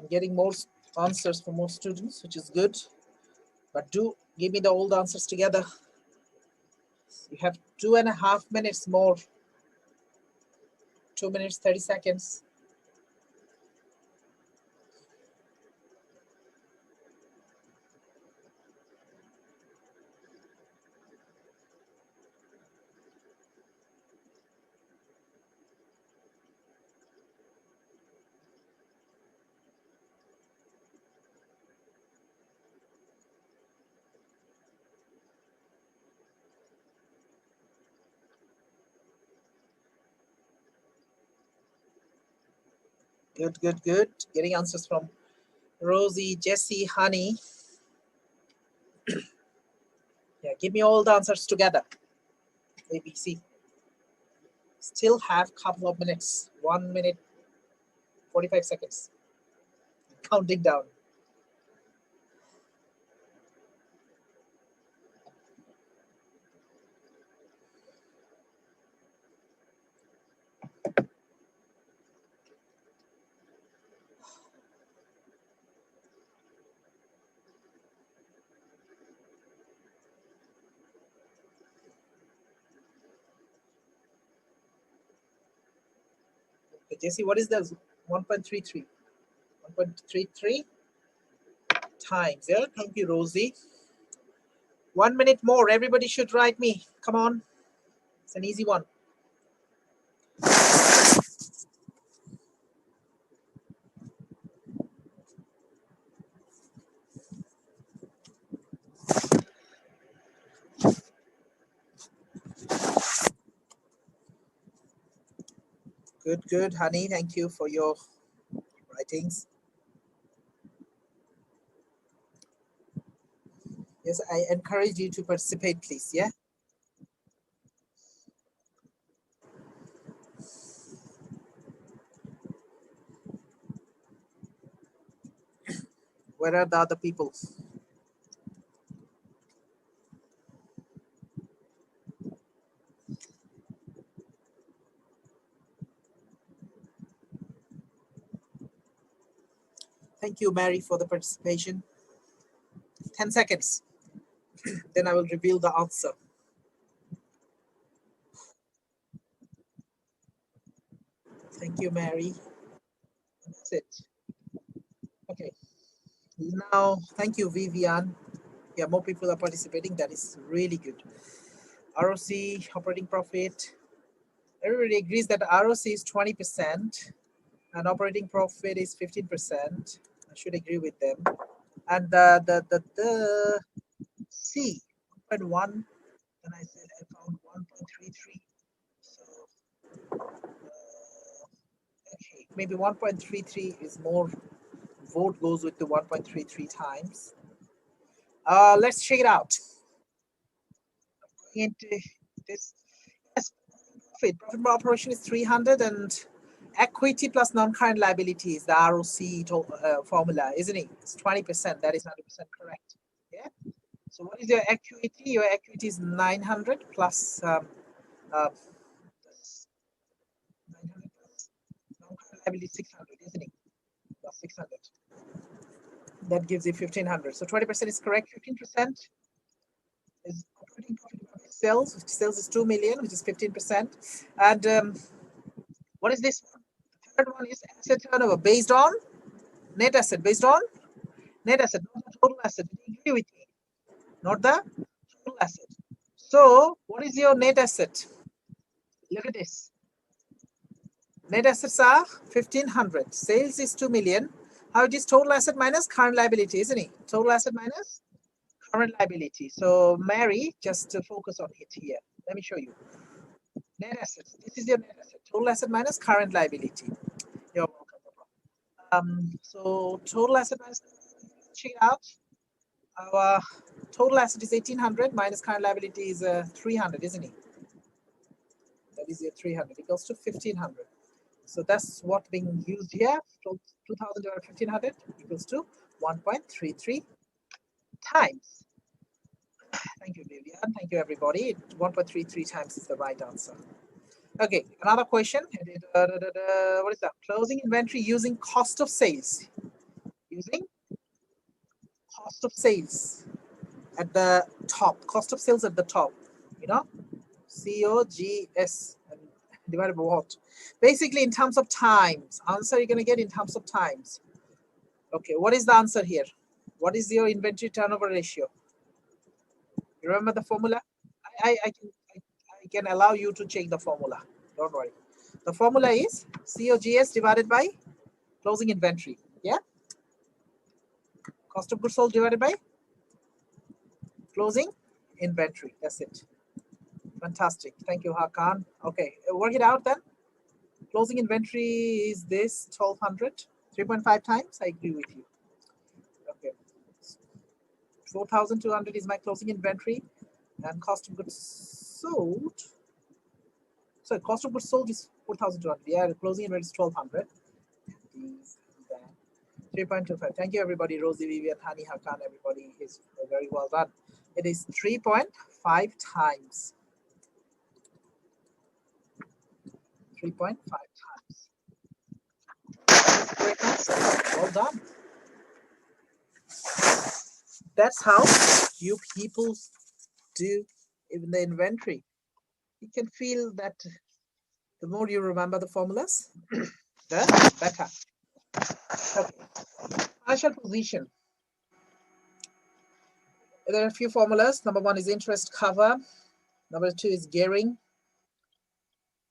I'm getting more answers from more students, which is good. But do give me the old answers together. You have 2.5 minutes more. 2 minutes, 30 seconds. Good, good, good. Getting answers from Rosie, Jessie, Honey. Yeah, give me all the answers together. ABC. Still have a couple of minutes. 1 minute, 45 seconds. Counting down. Okay, Jessie, what is the 1.33? 1.33 times. Yeah, thank you, Rosie. 1 minute more. Everybody should write me. Come on. It's an easy one. Good, good, Honey. Thank you for your writings. Yes, I encourage you to participate, please. Yeah. Where are the other people? Thank you, Mary, for the participation. 10 seconds. Then I will reveal the answer. Thank you, Mary. That's it. Okay. Now, thank you, Vivian. Yeah, more people are participating. That is really good. ROC, operating profit. Everybody agrees that ROC is 20% and operating profit is 15%. I should agree with them. And the C, 1.1, and I said I found 1.33. So, okay, maybe 1.33 is more. Vote goes with the 1.33 times. Let's check it out. Into this, yes, profit by operation is 300 and equity plus non-current liabilities, the ROC formula, isn't it? It's 20%. That is 100% correct. Yeah. So what is your equity? Your equity is 900 plus 900 plus non-current liability 600, isn't it? Plus 600. That gives you 1500. So 20% is correct. 15% is operating profit sales, which sales is 2 million, which is 15%. And what is this one? The third one is asset turnover based on net asset, based on net asset, not the total asset. Do you agree with me? Not the total asset. So what is your net asset? Look at this. Net assets are 1500. Sales is 2 million. How it is total asset minus current liability, isn't it? Total asset minus current liability. So Mary, just to focus on it here. Let me show you. Net assets. This is your net asset. Total asset minus current liability. You're welcome. So total asset minus, check it out. Our total asset is 1800 minus current liability is 300, isn't it? That is your 300 equals to 1500. So that's what being used here. 2000 divided by 1500 equals to 1.33 times. Thank you, Vivian. Thank you, everybody. 1.33 times is the right answer. Okay, another question. What is that? Closing inventory using cost of sales. Using cost of sales at the top. Cost of sales at the top. You know, COGS divided by what? Basically, in terms of times. Answer you're going to get in terms of times. Okay, what is the answer here? What is your inventory turnover ratio? You remember the formula? I can allow you to check the formula. Don't worry. The formula is COGS divided by closing inventory. Yeah? Cost of goods sold divided by closing inventory. That's it. Fantastic. Thank you, Hakan. Okay, work it out then. Closing inventory is this 1200, 3.5 times. I agree with you. Okay. 4,200 is my closing inventory, and cost of goods sold. So cost of goods sold is 4,200. Yeah, the closing inventory is 1,200. 3.25. Thank you, everybody. Rosie, Vivian, Hani, Hakan, everybody is very well done. It is 3.5 times. 3.5 times. Great answer. Well done. That's how you people do even the inventory. You can feel that the more you remember the formulas, the better. Okay. Financial position. There are a few formulas. Number one is interest cover. Number two is gearing.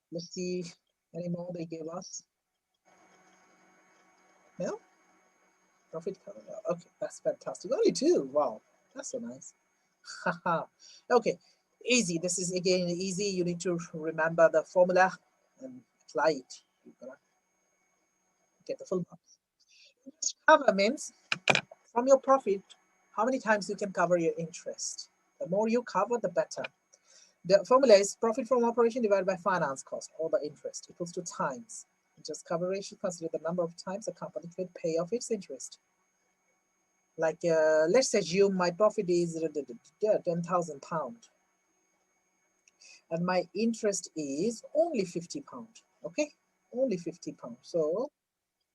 Let's see any more they gave us. No? Profit cover. Okay, that's fantastic. Only two. Wow, that's so nice. Okay, easy. This is again easy. You need to remember the formula and apply it. You're gonna get the full marks. Interest cover means from your profit, how many times you can cover your interest. The more you cover, the better. The formula is profit from operation divided by finance cost or the interest equals to times. Interest cover ratio consider the number of times a company can pay off its interest. Like let's assume my profit is 10,000 pounds and my interest is only 50 pounds. Okay, only 50 pounds. So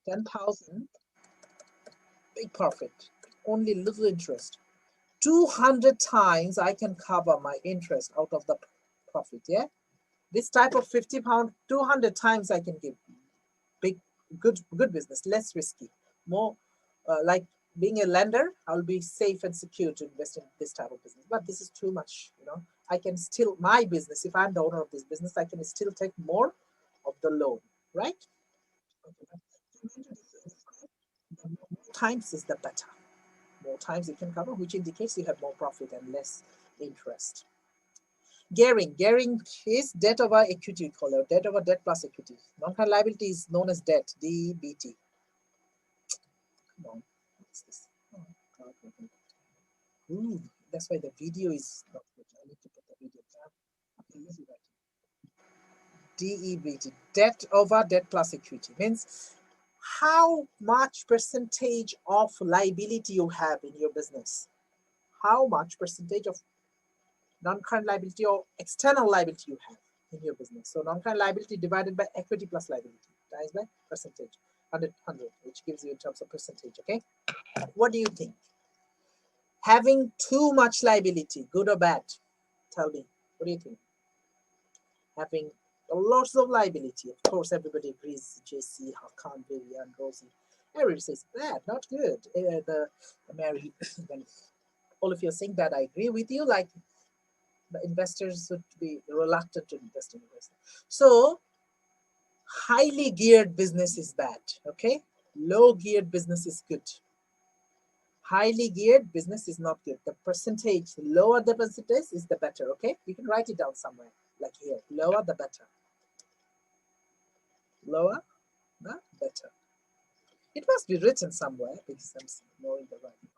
10,000 big profit, only little interest. 200 times I can cover my interest out of the profit. Yeah, this type of 50 pound 200 times I can give. Big good business, less risky, more like being a lender, I'll be safe and secure to invest in this type of business. But this is too much, you know. I can still, my business, if I'm the owner of this business, I can still take more of the loan, right? More times is the better. More times you can cover, which indicates you have more profit and less interest. Gearing. Gearing is debt over equity, we call it, debt over debt plus equity. Non-current liability is known as debt, DBT. Come on, what's this? Oh, God. Ooh, that's why the video is not good. I need to put the video down. Okay, easy right. DEBT, debt over debt plus equity, means how much percentage of liability you have in your business. How much percentage of non-current liability or external liability you have in your business. So non-current liability divided by equity plus liability, times by percentage, 100, which gives you in terms of percentage, okay? What do you think? Having too much liability, good or bad? Tell me, what do you think? Having lots of liability, of course, everybody agrees, JC, Hakan, Vivian, Rosie, everybody says bad, not good. The Mary, all of you are saying that, I agree with you, like the investors would be reluctant to invest in this. So highly geared business is bad, okay? Low geared business is good. Highly geared business is not good. The percentage, lower the percentage is the better, okay? You can write it down somewhere, like here. Lower the better. Lower the better. It must be written somewhere because I'm ignoring the writing.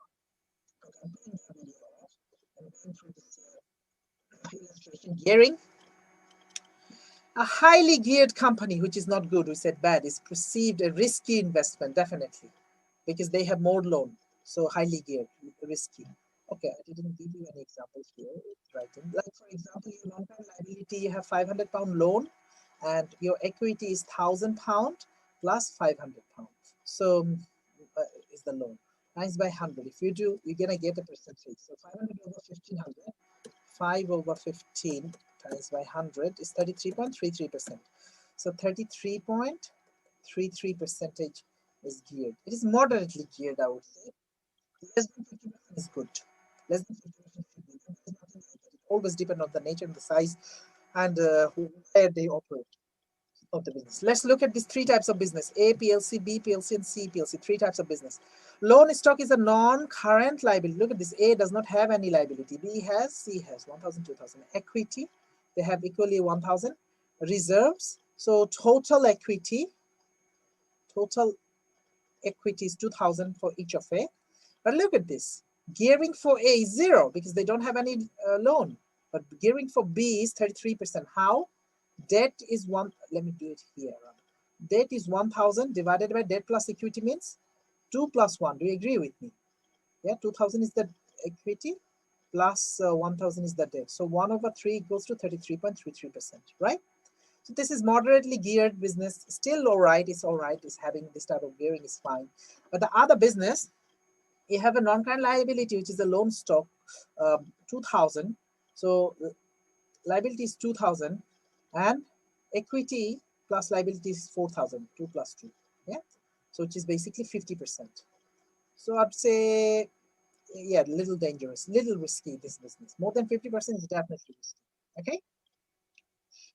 Okay, I'm putting the video out. I'm going through this illustration. Gearing. A highly geared company, which is not good, we said bad, is perceived a risky investment, definitely, because they have more loan. So highly geared, risky. Okay, I didn't give you any examples here. Writing. Like, for example, your non-current liability, you have £500 loan, and your equity is £1,000 plus £500. So is the loan. Times by 100. If you do, you're going to get a percentage. So 500 over 1500. 5 over 15 times by 100 is 33.33%. So 33.33 percentage is geared. It is moderately geared, I would say. Less than 50% is good. Less than 50% should be good. It always depends on the nature and the size and where they operate of the business. Let's look at these three types of business: A PLC, B PLC, and C PLC. Three types of business. Loan stock is a non-current liability. Look at this. A does not have any liability. B has, C has 1,000, 2,000. Equity, they have equally 1,000. Reserves, so total equity is 2,000 for each of A. But look at this. Gearing for A is 0 because they don't have any loan. But gearing for B is 33%. How? Debt is one. Let me do it here. Debt is 1,000 divided by debt plus equity means 2 plus 1. Do you agree with me? Yeah, 2,000 is the equity plus 1,000 is the debt. So 1 over 3 goes to 33.33%, right? So this is moderately geared business. Still all right. It's all right. It's having this type of gearing is fine. But the other business, you have a non-current liability, which is a loan stock, 2,000. So liability is 2,000 and equity plus liability is 4,000, 2 plus 2. Yeah. So which is basically 50%. So I'd say, yeah, little dangerous, little risky, this business. More than 50% is definitely risky. Okay.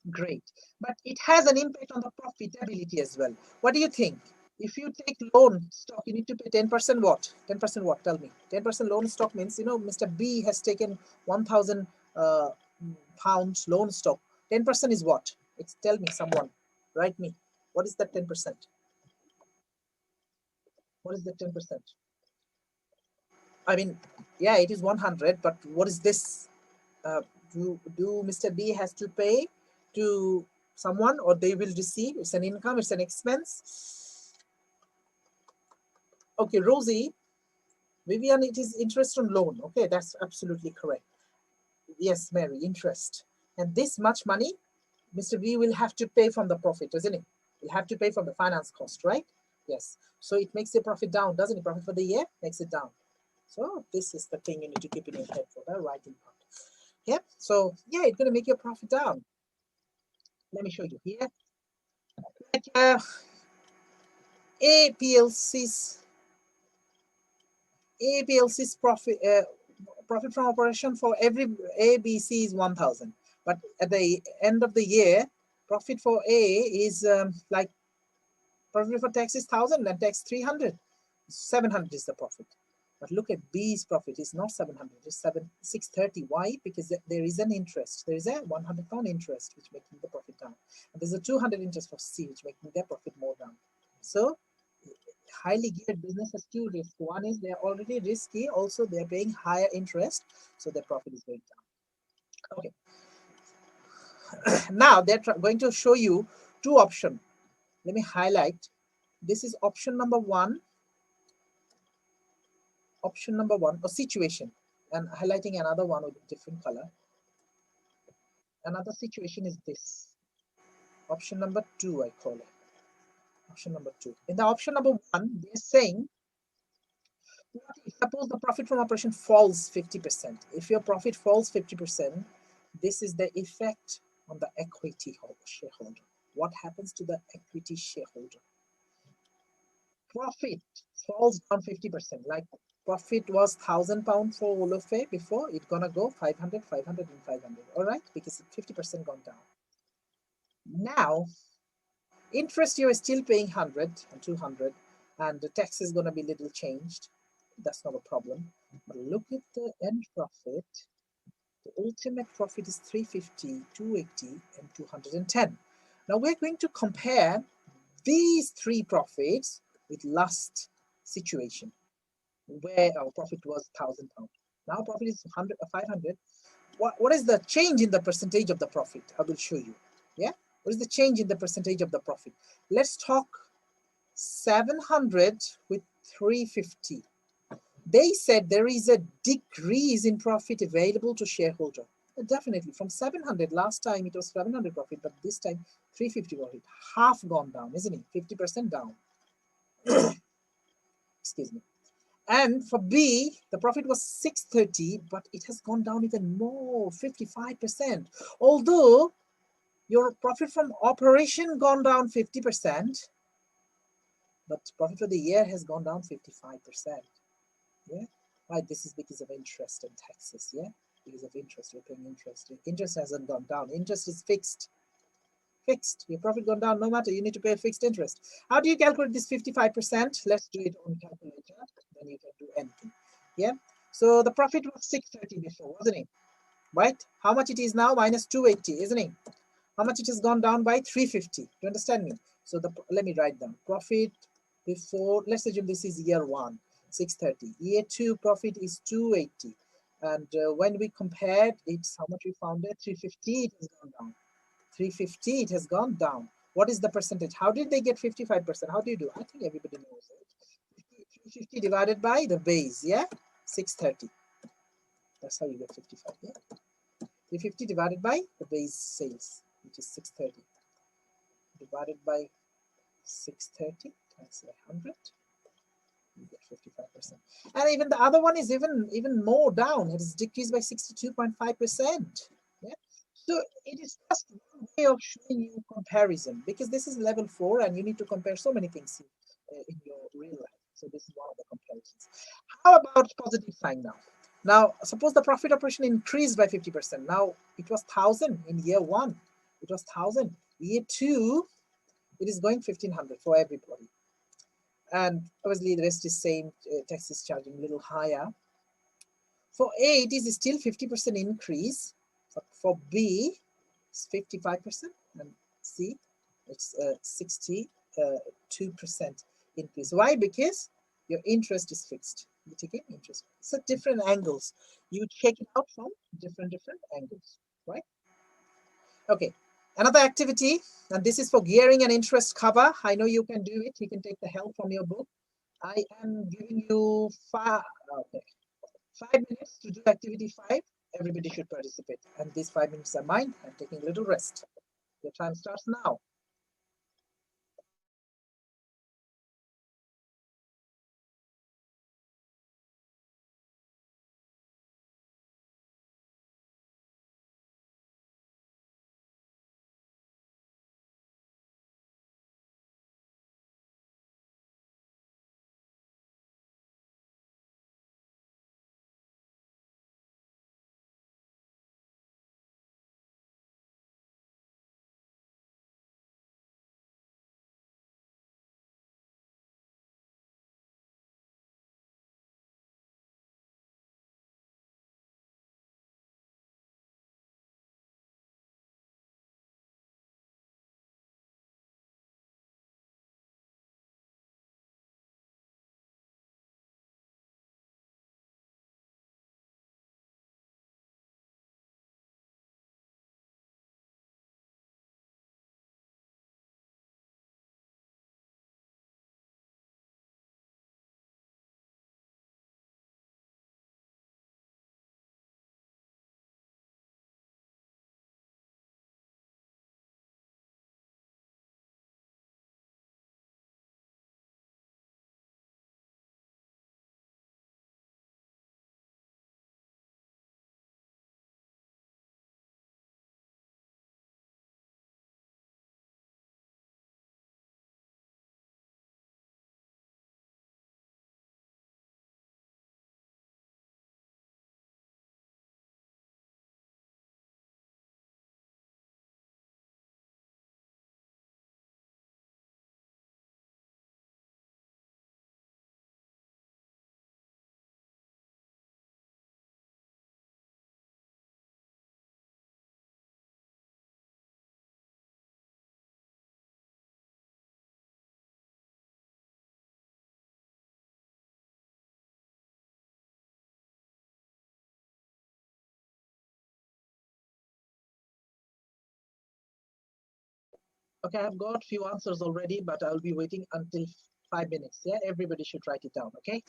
Great. But it has an impact on the profitability as well. What do you think? If you take loan stock, you need to pay 10% what? 10% what? Tell me. 10% loan stock means, you know, Mr. B has taken 1,000 pounds loan stock. 10% is what? It's, tell me, someone. Write me. What is that 10%? What is the 10%? I mean, yeah, it is 100, but what is this? Do Mr. B has to pay to someone or they will receive? It's an income, it's an expense. Okay, Rosie, Vivian, it is interest on loan. Okay, that's absolutely correct. Yes, Mary, interest. And this much money, Mr. B will have to pay from the profit, doesn't it? He'll have to pay from the finance cost, right? Yes. So it makes the profit down, doesn't it? Profit for the year makes it down. So this is the thing you need to keep in your head for the writing part. Yeah. So yeah, it's gonna make your profit down. Let me show you here. Like, A PLC's A PLC's profit from operation for every A, B, C is 1,000. But at the end of the year, profit for A is like profit for tax is 1,000 and tax 300. 700 is the profit. But look at B's profit. It's not 700. It's 630. Why? Because there is an interest. There is a £100 interest, which making the profit down. And there's a 200 interest for C, which making their profit more down. So highly geared business has two risks. One is they're already risky. Also, they're paying higher interest. So their profit is going down. Okay. Now they're going to show you two options. Let me highlight. This is option number one. Option number one, or situation, and highlighting another one with a different color. Another situation is this. Option number two, I call it. Option number two. In the option number one, they're saying, suppose the profit from operation falls 50%. If your profit falls 50%, this is the effect on the equity shareholder. What happens to the equity shareholder? Profit falls down 50%. Like profit was £1,000 for Olofe before, it's gonna go 500, 500, and 500. All right, because 50% gone down. Now, interest you're still paying 100 and 200, and the tax is gonna be little changed. That's not a problem. But look at the end profit. The ultimate profit is 350, 280, and 210. Now we're going to compare these three profits with last situation where our profit was £1,000. Now profit is 500. What is the change in the percentage of the profit? I will show you. Yeah, what is the change in the percentage of the profit? Let's talk 700 with 350. They said there is a decrease in profit available to shareholder. Definitely, from 700 last time it was 700 profit, but this time 350 profit, half gone down, isn't it? 50% down. Excuse me. And for B, the profit was 630, but it has gone down even more, 55%. Although your profit from operation gone down 50%, but profit for the year has gone down 55%. Yeah, why? This is because of interest and taxes. Yeah, because of interest, you're paying interest. Interest hasn't gone down. Interest is fixed. Fixed. Your profit gone down, no matter. You need to pay fixed interest. How do you calculate this 55%? Let's do it on calculator. Then you can do anything. Yeah. So the profit was 630 before, wasn't it? Right? How much it is now? Minus 280, isn't it? How much it has gone down by? 350. Do you understand me? So let me write down. Profit before, let's assume this is year one, 630. Year two profit is 280. And when we compared, it's how much we found it? 350, it has gone down. 350, it has gone down. What is the percentage? How did they get 55%? How do you do? I think everybody knows it. 350 divided by the base, yeah? 630. That's how you get 55, yeah? 350 divided by the base sales, which is 630. Divided by 630 times 100, you get 55%. And even the other one is even more down. It is decreased by 62.5%. Yeah. So it is just one way of showing you comparison, because this is level 4 and you need to compare so many things in your real life. So this is one of the comparisons. How about positive sign now? Now, suppose the profit operation increased by 50%. Now it was 1,000 in year one. It was 1,000. Year two, it is going 1,500 for everybody. And obviously the rest is same, tax is charging a little higher. For A, it is still 50% increase. For B, it's 55%, and C, it's 62% increase. Why? Because your interest is fixed. You take in interest. It's at different angles. You check it out from different angles, right? Okay. Another activity, and this is for gearing and interest cover. I know you can do it. You can take the help from your book. I am giving you 5 minutes to do activity 5. Everybody should participate. And these 5 minutes are mine. I'm taking a little rest. Your time starts now. Okay, I've got few answers already, but I'll be waiting until 5 minutes. Yeah, everybody should write it down. Okay.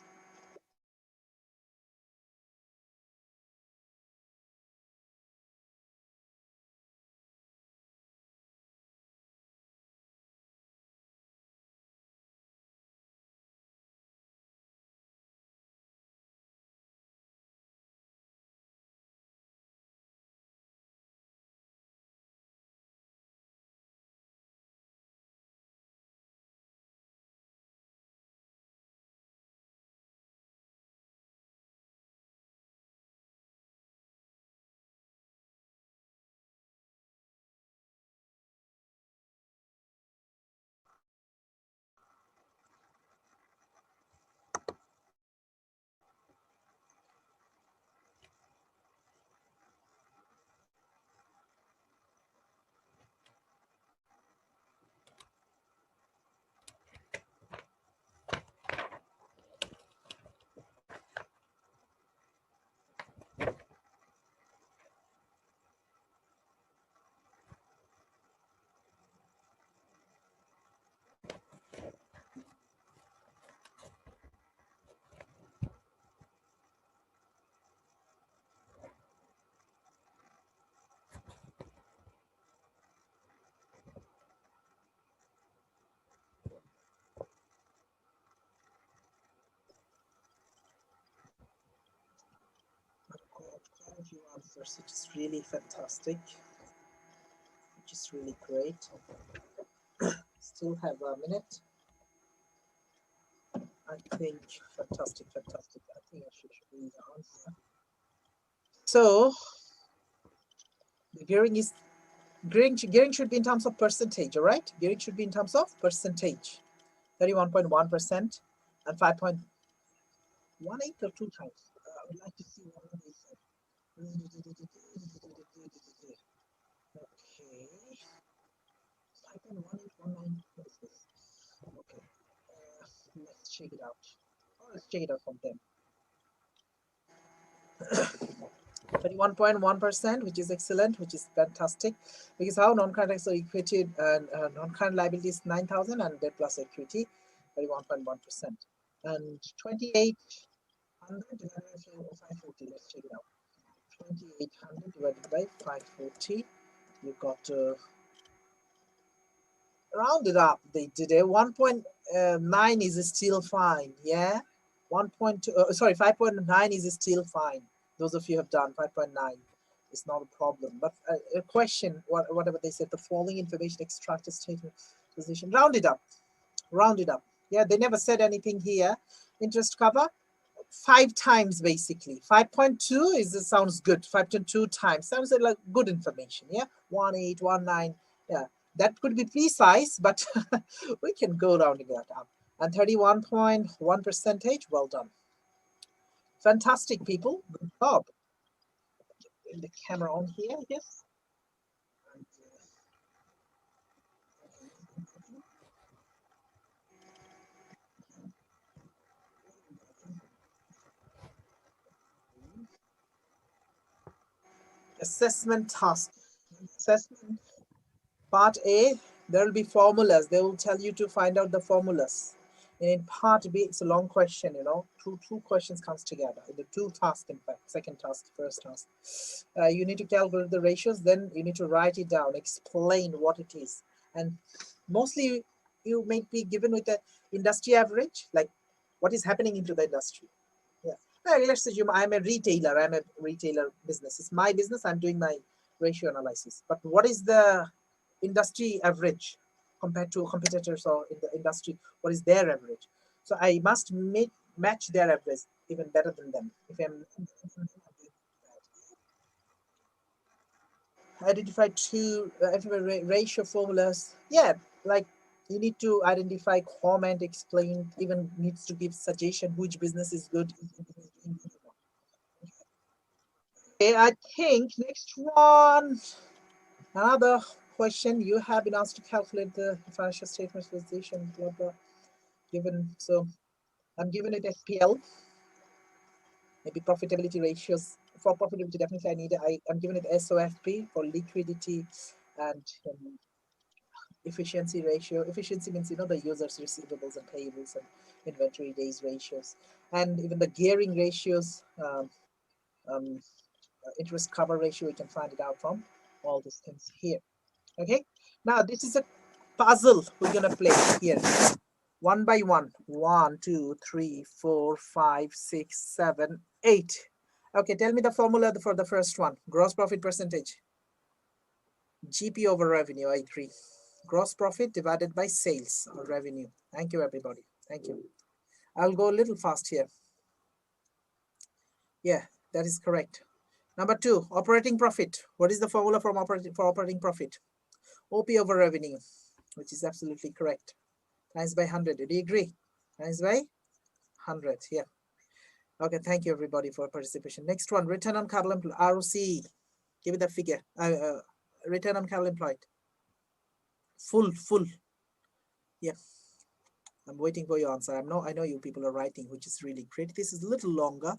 I've got quite a few answers, which is really fantastic, which is really great. Still have a minute. I think fantastic, fantastic. I think I should read the answer. So the gearing should be in terms of percentage, all right? Gearing should be in terms of percentage. 31.1% and 5.18 or 2 times. I would like to see what they said. Okay. 5.1819. What is this? Okay. Let's check it out. Oh, let's check it out from them. 31.1%, which is excellent, which is fantastic, because how non-current assets are equity and non-current liabilities 9,000 and debt plus equity 31.1%, and 2,800 divided by 540. Let's check it out. 2,800 divided by 540. You got rounded up. They did a 1.9 is still fine. Yeah, 1.2. Sorry, 5.9 is still fine. Those of you have done 5.9 is not a problem. But a question, whatever they said, the following information extracted statement position, round it up, round it up. Yeah, they never said anything here. Interest cover 5 times basically. 5.2 is sounds good. 5.2 times sounds like good information. Yeah, 1819. Yeah, that could be precise, but we can go rounding that up. And 31.1 percentage. Well done. Fantastic, people. Good job. Bring the camera on here, yes. And, assessment task. Assessment part A, there will be formulas. They will tell you to find out the formulas. And in part B, it's a long question, you know, two questions comes together. The two tasks, in fact, second task, first task. You need to calculate the ratios, then you need to write it down, explain what it is. And mostly you may be given with the industry average, like what is happening into the industry. Yeah. Let's assume I'm a retailer. I'm a retailer business. It's my business. I'm doing my ratio analysis. But what is the industry average compared to competitors or in the industry? What is their average? So I must match their average even better than them. If I'm identify two ratio formulas, yeah, like you need to identify, comment, explain, even needs to give suggestion which business is good. Okay, I think next one, another question. You have been asked to calculate the financial statements position, blah blah. Given, so I'm giving it SPL, maybe profitability ratios. For profitability, definitely I need it. I'm giving it SOFP for liquidity and efficiency ratio. Efficiency means, the user's receivables and payables and inventory days ratios, and even the gearing ratios, um, interest cover ratio, we can find it out from all these things here. Okay, now this is a puzzle we're gonna play here, one by one. 1, 2, 3, 4, 5, 6, 7, 8. Okay, tell me the formula for the first one. Gross profit percentage. GP over revenue, I agree. Gross profit divided by sales or revenue. Thank you, everybody. Thank you. I'll go a little fast here. Yeah, that is correct. Number 2, operating profit. What is the formula for operating profit? OP over revenue, which is absolutely correct. Times by 100. Do you agree? Times by 100. Yeah. Okay, thank you, everybody, for participation. Next one, return on capital employed, ROCE. Give me the figure. Return on capital employed. Full. Yeah. I'm waiting for your answer. I know you people are writing, which is really great. This is a little longer,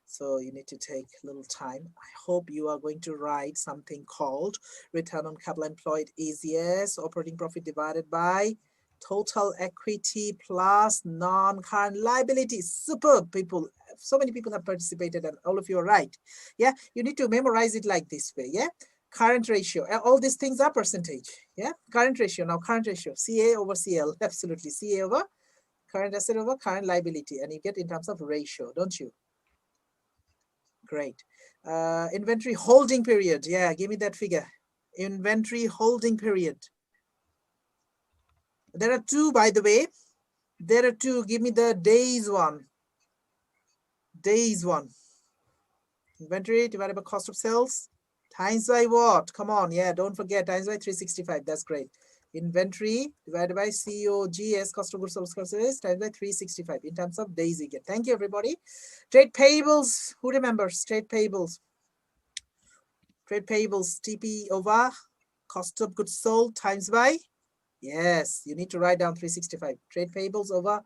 so you need to take a little time. I hope you are going to write something called return on capital employed is, yes, operating profit divided by total equity plus non-current liabilities. Superb, people. So many people have participated and all of you are right. Yeah, you need to memorize it like this way. Yeah, current ratio. All these things are percentage. Yeah, current ratio. Now current ratio, CA over CL. Absolutely, CA over current asset over current liability, and you get in terms of ratio, don't you? Great. Inventory holding period. Yeah, give me that figure. Inventory holding period. There are two, by the way. There are two. Give me the days one. Days one. Inventory divided by cost of sales times by what? Come on. Yeah, don't forget. Times by 365. That's great. Inventory divided by COGS, cost of goods sold times by 365 in terms of days again. Thank you, everybody. Trade payables. Who remembers trade payables? Trade payables, TP over cost of goods sold times by, yes, you need to write down 365. Trade payables over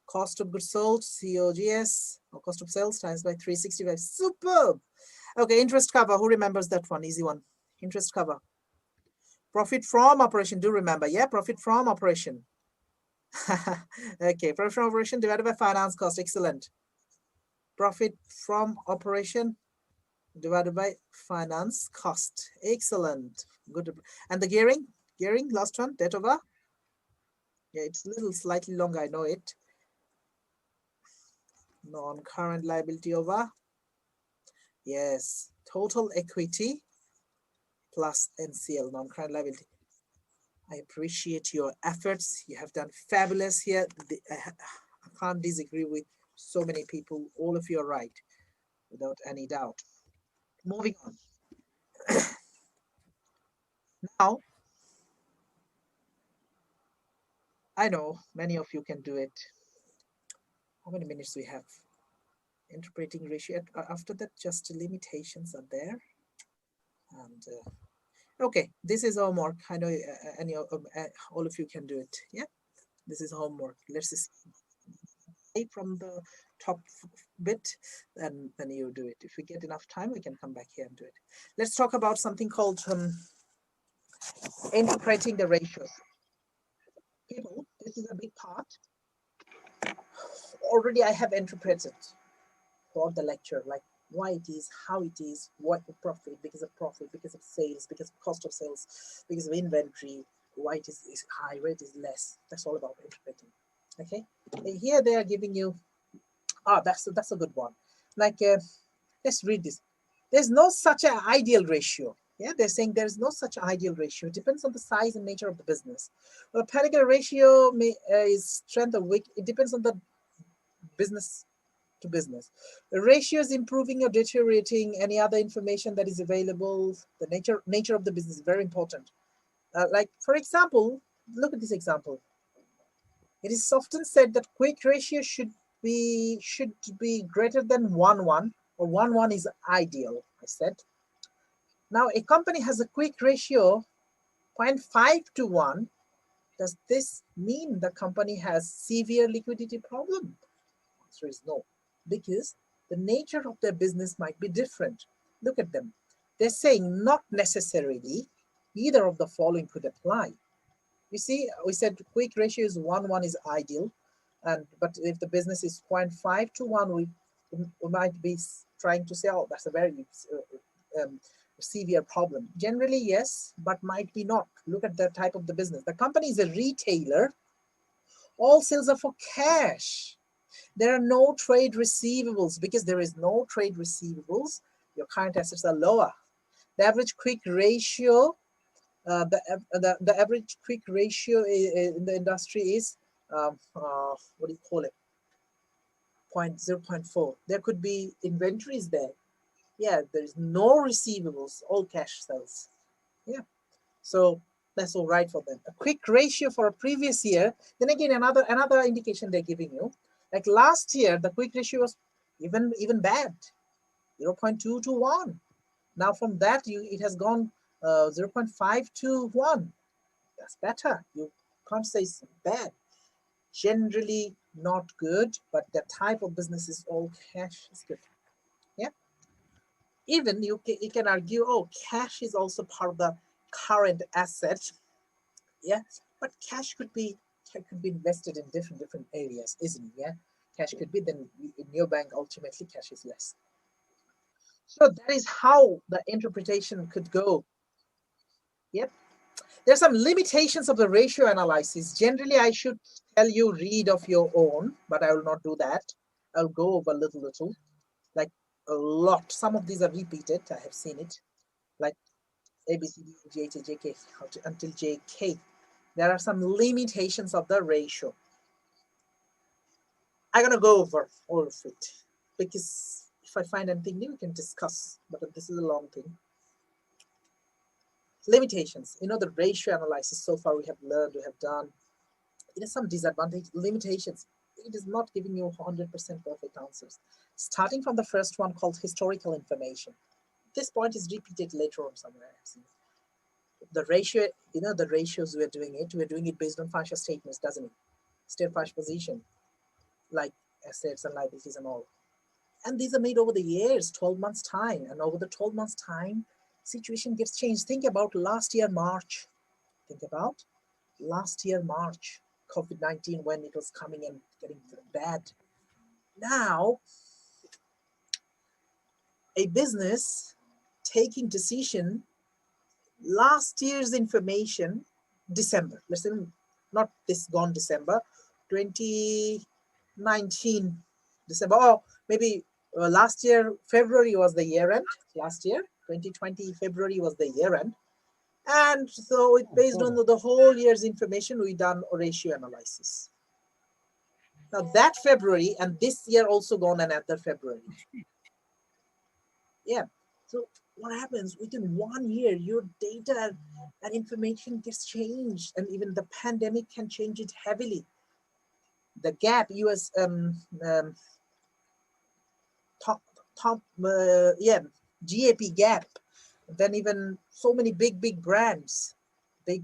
cost of goods sold, COGS, or cost of sales times by 365. Superb. Okay, interest cover. Who remembers that one? Easy one. Interest cover. Profit from operation. Do remember, yeah? Profit from operation. Okay, profit from operation divided by finance cost. Excellent. Profit from operation divided by finance cost. Excellent. Good. And the gearing? Gearing, last one, debt over. Yeah, it's a little slightly longer, I know it. Non-current liability over. Yes, total equity plus NCL, non-current liability. I appreciate your efforts. You have done fabulous here. I can't disagree with so many people. All of you are right, without any doubt. Moving on. Now, I know many of you can do it. How many minutes we have? Interpreting ratio. After that, just limitations are there. And okay, this is homework. I know all of you can do it. Yeah, this is homework. Let's just from the top bit, then you do it. If we get enough time, we can come back here and do it. Let's talk about something called interpreting the ratios. People, this is a big part. Already I have interpreted for the lecture, like why it is, how it is, what the profit, because of sales, because of cost of sales, because of inventory, why it is high, where it is less. That's all about interpreting. Okay, and here they are giving you, that's a good one. Like, let's read this. There's no such an ideal ratio. Yeah, they're saying there's no such ideal ratio. It depends on the size and nature of the business. Well, a particular ratio is strength or weak. It depends on the business to business. The ratio is improving or deteriorating. Any other information that is available. The nature of the business is very important. Like, for example, look at this example. It is often said that quick ratio should be greater than 1:1, or 1:1 is ideal, I said. Now, a company has a quick ratio 0.5:1. Does this mean the company has severe liquidity problem? The answer is no, because the nature of their business might be different. Look at them. They're saying not necessarily either of the following could apply. You see, we said quick ratio is 1:1 is ideal, but if the business is 0.5 to 1, we might be trying to say, oh, that's a very severe problem. Generally, yes, but might be not. Look at the type of the business. The company is a retailer. All sales are for cash. There are no trade receivables. Because there is no trade receivables, your current assets are lower. The average quick ratio, the average quick ratio in the industry is what do you call it? 0.4. There could be inventories there. Yeah, there is no receivables, all cash sales. Yeah, so that's all right for them. A quick ratio for a previous year. Then again, another indication they're giving you. Like last year, the quick ratio was even bad, 0.2 to 1. Now from that, it has gone 0.5 to 1. That's better. You can't say it's bad. Generally not good, but the type of business is all cash is good. Yeah. Even you can argue, oh, cash is also part of the current asset. Yeah, but cash could be invested in different areas, isn't it? Yeah, cash could be, then in your bank ultimately cash is less. So that is how the interpretation could go. Yep. There's some limitations of the ratio analysis. Generally, I should tell you read of your own, but I will not do that. I'll go over little, like a lot. Some of these are repeated. I have seen it, like A, B, C, D, G, H, I, J, K, until J, K. There are some limitations of the ratio. I'm gonna go over all of it because if I find anything new, we can discuss. But this is a long thing. Limitations. You know, the ratio analysis so far we have learned, we have done. It has some disadvantage, limitations. It is not giving you 100% perfect answers. Starting from the first one called historical information. This point is repeated later on somewhere. I've seen it. The ratio, you know, the ratios we're doing it based on financial statements, doesn't it? State financial position, like assets and liabilities and all. And these are made over the years, 12 months time. And over the 12 months time, situation gets changed. Think about last year, March. Think about last year, March, COVID-19, when it was coming and getting bad. Now, a business taking decision, last year's information, December, let's say not this gone December, 2019 December, or maybe last year, February was the year end. Last year, 2020 February was the year end. And so it based on the whole year's information, we done a ratio analysis. Now that February and this year also gone another February. Yeah. So what happens within 1 year, your data and information gets changed, and even the pandemic can change it heavily. The gap, US GAP gap. Then even so many big brands, they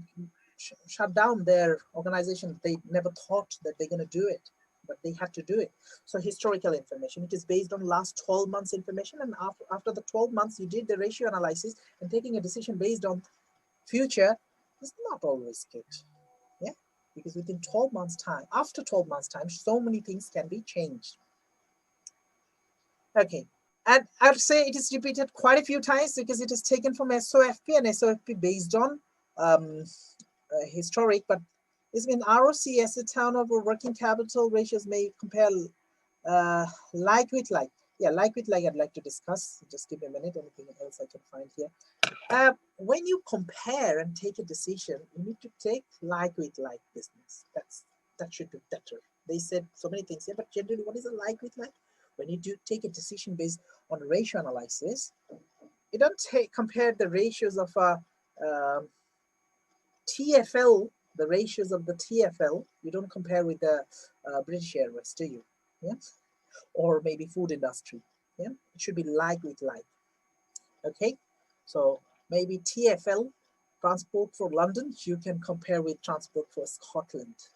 shut down their organization. They never thought that they're going to do it, but they had to do it. So historical information, it is based on last 12 months information, and after the 12 months you did the ratio analysis, and taking a decision based on future is not always good. Yeah, because within 12 months time, after 12 months time, so many things can be changed. Okay, and I'd say it is repeated quite a few times because it is taken from SOFP, and SOFP based on historic, but it's been ROC, asset turnover, working capital ratios may compare like with like. Yeah, like with like I'd like to discuss. Just give me a minute, anything else I can find here. When you compare and take a decision, you need to take like with like business. That should be better. They said so many things here, but generally what is a like with like? When you do take a decision based on ratio analysis, you don't compare the ratios of TFL, the ratios of the TFL, you don't compare with the British Airways, do you? Yeah, or maybe food industry. Yeah, it should be like with like. Okay, so maybe TFL, transport for London, you can compare with transport for Scotland.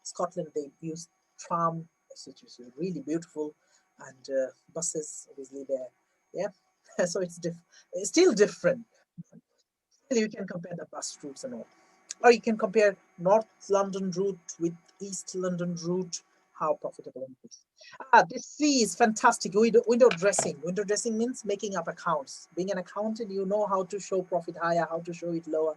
Scotland, they use tram, which is really beautiful, and buses obviously there. Yeah, so it's still different. You can compare the bus routes and all. Or you can compare North London route with East London route, how profitable it is. This C is fantastic. Window dressing. Window dressing means making up accounts. Being an accountant, you know how to show profit higher, how to show it lower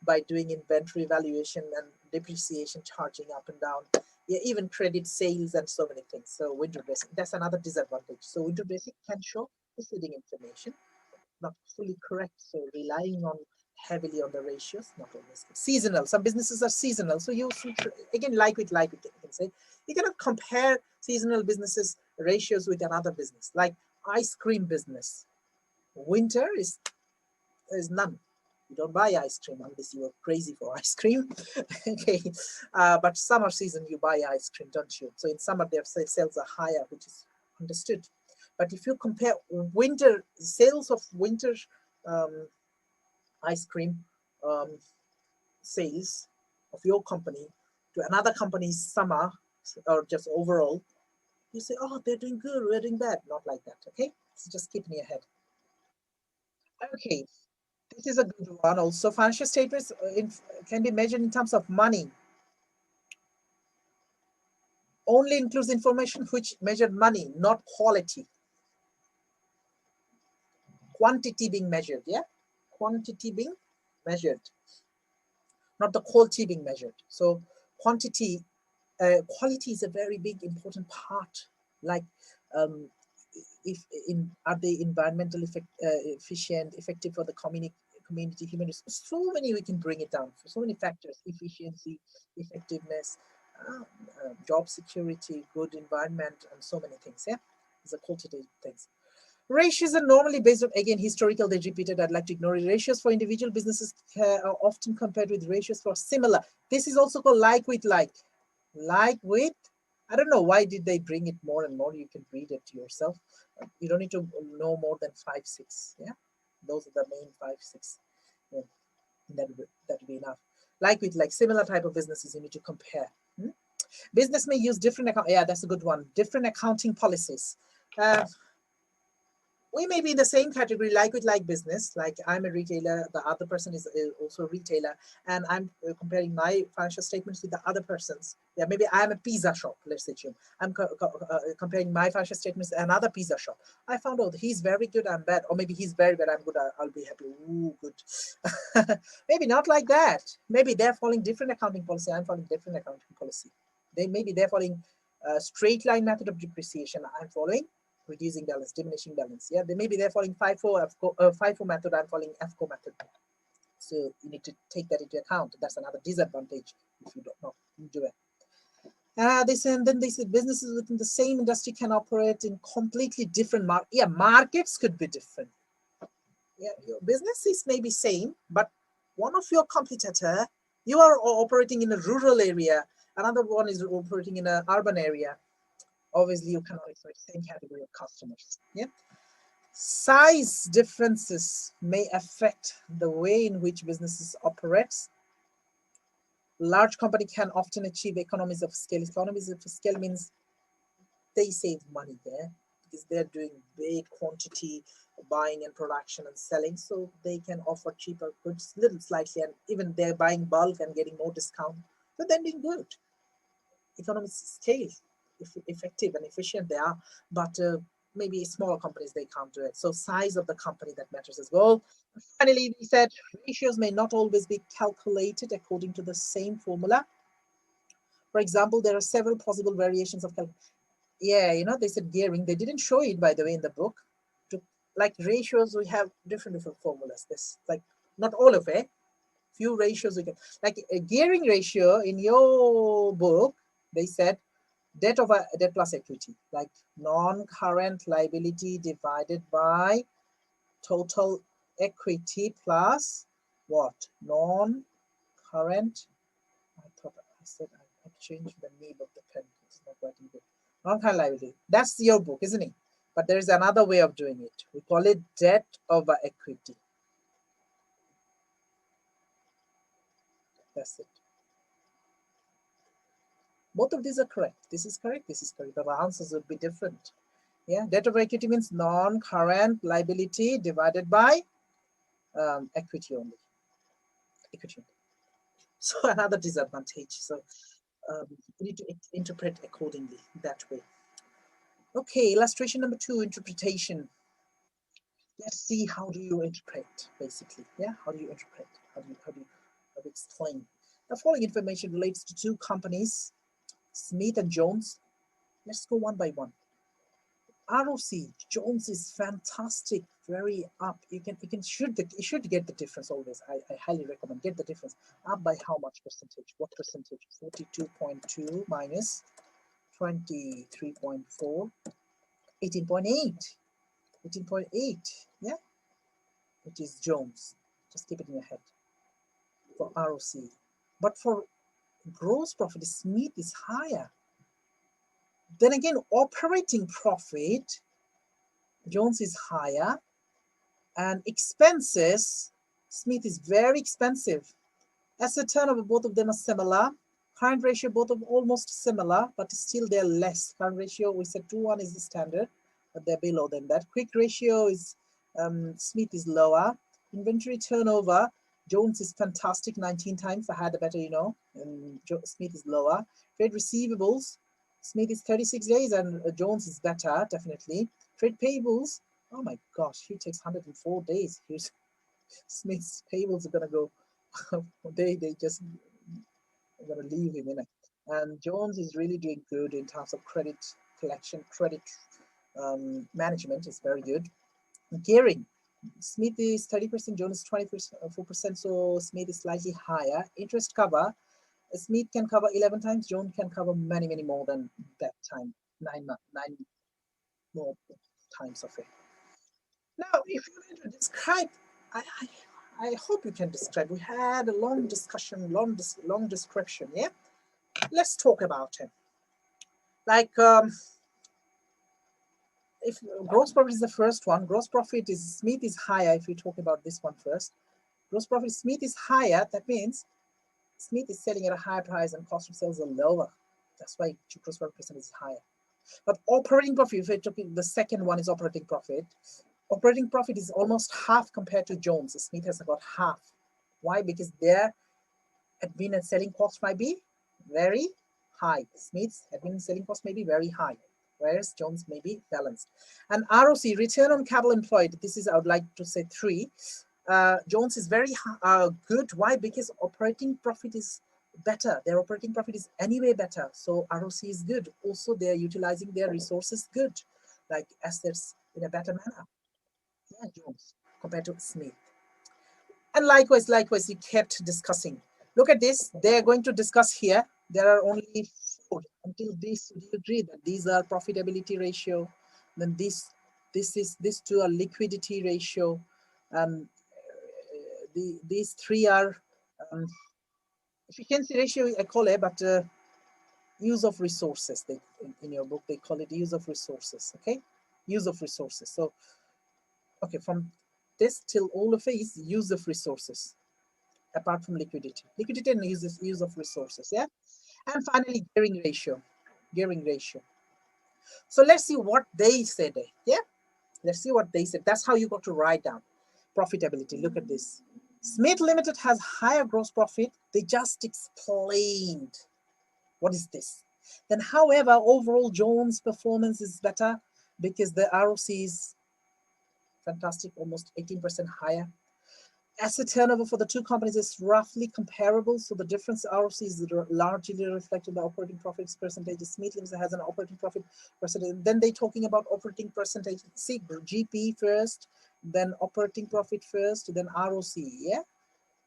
by doing inventory valuation and depreciation, charging up and down. Yeah, even credit sales and so many things. So window dressing, that's another disadvantage. So window dressing can show misleading information, not fully correct. So relying on heavily on the ratios, not always good. Seasonal. Some businesses are seasonal. So you should, again, like with you can say. You cannot compare seasonal businesses ratios with another business. Like ice cream business. Winter is none. You don't buy ice cream unless you are crazy for ice cream. Okay, but summer season you buy ice cream, don't you? So in summer their sales are higher, which is understood. But if you compare winter sales of winter ice cream sales of your company to another company's summer or just overall, you say, oh, they're doing good, we're doing bad. Not like that, okay? So just keep in your head. Okay, this is a good one also. Financial statements can be measured in terms of money. Only includes information which measured money, not quality. Quantity being measured, yeah? Quantity being measured, not the quality being measured. So quality is a very big important part. Like are they environmental efficient, effective for the community, human resources? So many we can bring it down for so many factors: efficiency, effectiveness, job security, good environment, and so many things. Yeah, these are qualitative things. Ratios are normally based on, again, historical, they repeated, I'd like to ignore it. Ratios for individual businesses are often compared with ratios for similar. This is also called like with like. Like with, I don't know why did they bring it more and more. You can read it yourself. You don't need to know more than 5, 6. Yeah, those are the main 5, 6. Yeah. That would be enough. Like with like similar type of businesses, you need to compare. Business may use different account. Yeah, that's a good one. Different accounting policies. We may be in the same category, like with like business. Like I'm a retailer, the other person is also a retailer, and I'm comparing my financial statements with the other person's. Yeah, maybe I'm a pizza shop, let's say. I'm comparing my financial statements with another pizza shop. I found out he's very good, I'm bad, or maybe he's very bad, I'm good, I'll be happy. Ooh, good. Maybe not like that. Maybe they're following different accounting policy, I'm following different accounting policy. Maybe they're following a straight line method of depreciation, I'm following reducing balance, diminishing balance. Yeah, maybe they're following FIFO method, I'm following FCO method. So you need to take that into account. That's another disadvantage if you don't know do it. And then they said businesses within the same industry can operate in completely different markets. Yeah, markets could be different. Yeah, your business is maybe same, but one of your competitor, you are operating in a rural area, another one is operating in an urban area. Obviously, you cannot expect the same category of customers. Yeah. Size differences may affect the way in which businesses operates. Large company can often achieve economies of scale. Economies of scale means they save money there because they're doing big quantity buying and production and selling, so they can offer cheaper goods, little slightly, and even they're buying bulk and getting more discount. So they're doing good. Economies of scale, effective and efficient they are, but maybe smaller companies, they can't do it. So size of the company that matters as well. Finally, we said ratios may not always be calculated according to the same formula. For example, there are several possible variations of yeah, they said gearing. They didn't show it, by the way, in the book. Like ratios, we have different formulas. This, like, not all of it. Few ratios we can, like a gearing ratio in your book, they said debt plus equity, like non-current liability divided by total equity plus what? Non-current. I thought I said I changed the name of the pen. It's not writing good. Non-current liability. That's your book, isn't it? But there is another way of doing it. We call it debt over equity. That's it. Both of these are correct. This is correct. This is correct. But the answers would be different. Yeah, debt over equity means non-current liability divided by equity only. Equity only. So another disadvantage. So you need to interpret accordingly that way. Okay, illustration number 2, interpretation. Let's see, how do you interpret, basically? Yeah, how do you interpret? How do you explain? The following information relates to 2 companies, Smith and Jones. Let's go one by one. ROC, Jones is fantastic, very up. You should get the difference always. I highly recommend get the difference. Up by how much percentage? What percentage? 42.2 minus 23.4, 18.8. 18.8, yeah, it is Jones. Just keep it in your head for ROC. But for gross profit, Smith is higher. Then again, operating profit, Jones is higher, and expenses, Smith is very expensive. Asset turnover, both of them are similar. Current ratio, both of almost similar, but still they're less. Current ratio, we said 2:1 is the standard, but they're below than that. Quick ratio is, Smith is lower. Inventory turnover, Jones is fantastic, 19 times. I had a better, and Smith is lower. Trade receivables, Smith is 36 days and Jones is better, definitely. Trade payables, oh my gosh, he takes 104 days. Here's Smith's payables are gonna go, they just are gonna leave him in it. And Jones is really doing good in terms of credit collection, credit management is very good. Gearing, Smith is 30%, Jones is 24%, so Smith is slightly higher. Interest cover, Smith can cover 11 times, Jones can cover many more than that time, 9 more times of it. Now, if you want to describe, I hope you can describe. We had a long discussion, long description. Yeah, let's talk about it. Like, if gross profit is the first one, gross profit is Smith is higher. If we talk about this one first, gross profit Smith is higher. That means Smith is selling at a higher price and cost of sales are lower. That's why gross profit percentage is higher. But operating profit, if we're talking, the second one is operating profit. Operating profit is almost half compared to Jones. Smith has about half. Why? Because their admin and selling cost might be very high. Smith's admin and selling cost may be very high, whereas Jones may be balanced. And ROC, return on capital employed, this is, I would like to say 3. Jones is very good. Why? Because operating profit is better. Their operating profit is anyway better. So ROC is good. Also, they're utilizing their resources good, like assets in a better manner. Yeah, Jones compared to Smith. And likewise, you kept discussing. Look at this. They're going to discuss here. There are only 4 until this. Do you agree that these are profitability ratio? Then these 2 are liquidity ratio. These 3 are efficiency ratio, I call it, but use of resources. In your book they call it use of resources. Okay, use of resources. So okay, from this till all of it is use of resources, apart from liquidity and use of resources. Yeah, and finally gearing ratio. So let's see what they said. Yeah, let's see what they said. That's how you got to write down profitability. Look at this. Smith Limited has higher gross profit. They just explained what is this. Then, however, overall Jones' performance is better because the ROC is fantastic, almost 18% higher. Asset turnover for the 2 companies is roughly comparable, so the difference ROC is largely reflected in the operating profits percentage. Smith Limited has an operating profit percentage. Then they're talking about operating percentage. See, GP first, then operating profit first, then ROC. Yeah,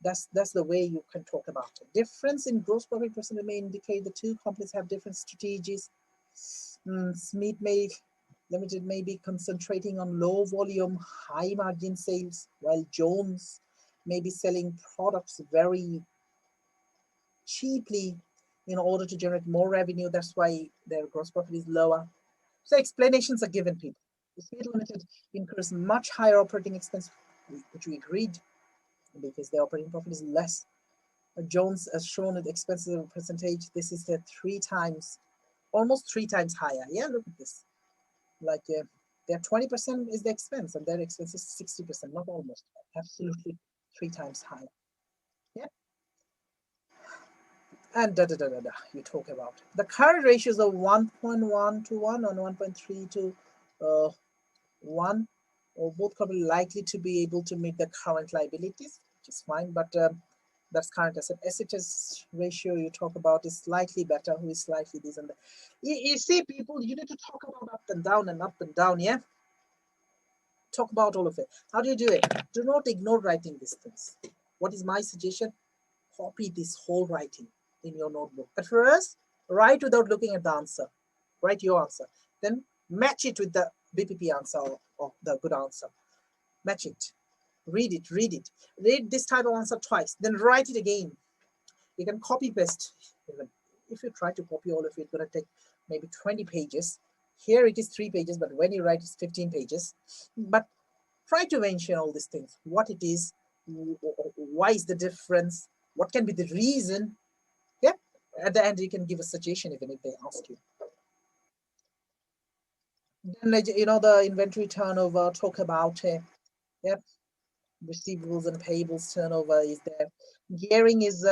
that's the way you can talk about it. Difference in gross profit percentage may indicate the 2 companies have different strategies. Smith Limited may be concentrating on low volume, high margin sales, while Jones may be selling products very cheaply in order to generate more revenue. That's why their gross profit is lower. So explanations are given, people. Smith Limited incurs much higher operating expense, which we agreed, because their operating profit is less. Jones, as shown at the expenses percentage, this is the 3 times, almost 3 times higher. Yeah, look at this. Like their 20% is the expense, and their expense is 60%, not almost, absolutely 3 times higher. Yeah. and you talk about the current ratios of 1.1 to 1 and 1.3 to 1, or both are likely to be able to meet the current liabilities, which is fine, but that's current asset. Assets ratio you talk about is slightly better, who is slightly this and that. You see, people, you need to talk about up and down and up and down, yeah? Talk about all of it. How do you do it? Do not ignore writing these things. What is my suggestion? Copy this whole writing in your notebook. At first, write without looking at the answer. Write your answer. Then match it with the BPP answer or the good answer. Match it. Read it, read it. Read this type of answer twice. Then write it again. You can copy paste. If you try to copy all of it, it's going to take maybe 20 pages. Here it is 3 pages, but when you write, it's 15 pages. But try to mention all these things. What it is, why is the difference, what can be the reason. Yeah, at the end you can give a suggestion even if they ask you. Then the inventory turnover, talk about yep, receivables and payables turnover is there. Gearing is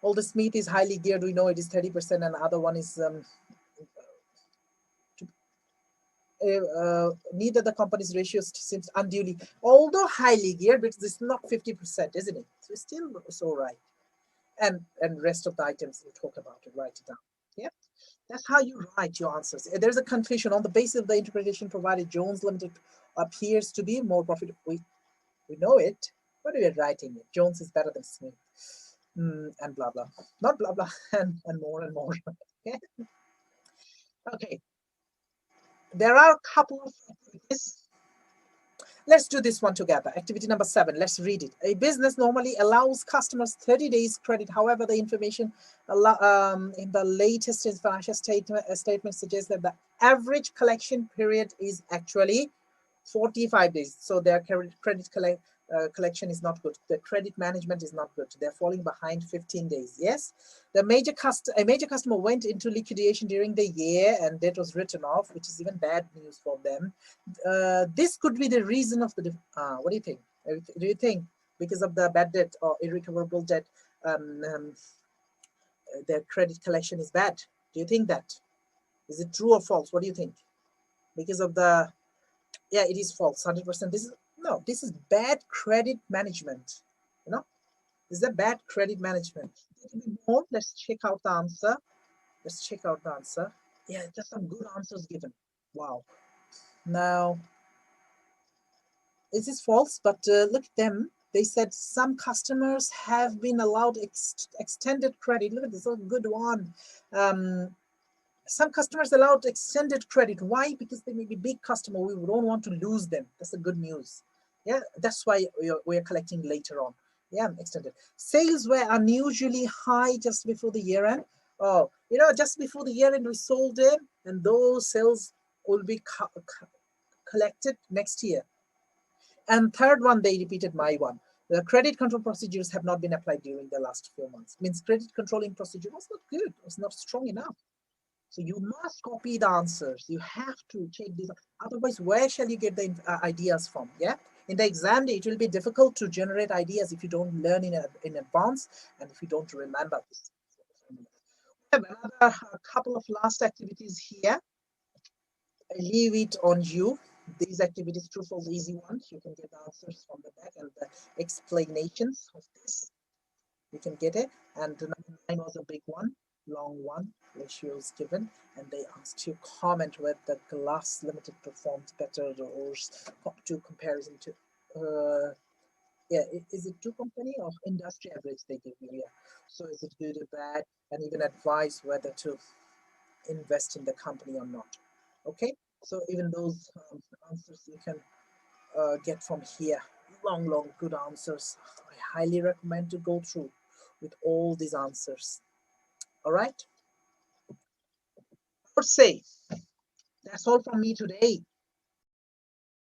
all the Smith is highly geared. We know it is 30%, and the other one is neither the company's ratios seems unduly, although highly geared, but it's not 50%, isn't it? So it's still so right. And rest of the items we talk about it, write it down. Yeah, that's how you write your answers. There's a conclusion on the basis of the interpretation provided. Jones Limited appears to be more profitable. We know it, but we are writing it. Jones is better than Smith, and blah blah, not blah blah, and more and more. Okay. Okay. There are a couple of activities. Let's do this one together. Activity number 7. Let's read it. A business normally allows customers 30 days credit. However, the information in the latest financial statement suggests that the average collection period is actually 45 days. So their credit collection is not good. The credit management is not good. They're falling behind 15 days. Yes, a major customer went into liquidation during the year, and that was written off, which is even bad news for them. This could be the reason of the. What do you think? Do you think because of the bad debt or irrecoverable debt, their credit collection is bad? Do you think that? Is it true or false? What do you think? Because of the, yeah, it is false. 100%. This is bad credit management. This is a bad credit management. More. Let's check out the answer. Yeah, just some good answers given. Wow. Now, this is false, but look at them. They said some customers have been allowed extended credit. Look at this, a good one. Some customers allowed extended credit. Why? Because they may be big customer. We don't want to lose them. That's the good news. Yeah, that's why we're collecting later on. Yeah, extended. Sales were unusually high just before the year end. Oh, just before the year end we sold them, and those sales will be collected next year. And third one, they repeated my one. The credit control procedures have not been applied during the last few months. Means credit controlling procedure was not good. It was not strong enough. So you must copy the answers. You have to check these. Otherwise, where shall you get the ideas from? Yeah. In the exam day, it will be difficult to generate ideas if you don't learn in advance and if you don't remember this. We have another couple of last activities here. I leave it on you. These activities, true, false, easy ones. You can get the answers from the back and the explanations of this. You can get it. And number 9 was a big one, long one, ratios given, and they asked you comment whether the Glass Limited performs better or to comparison to is it to company or industry average they give you? Yeah. So is it good or bad, and even advise whether to invest in the company or not. Okay, so even those answers you can get from here. Long good answers. I highly recommend to go through with all these answers. All right, I would say that's all from me today.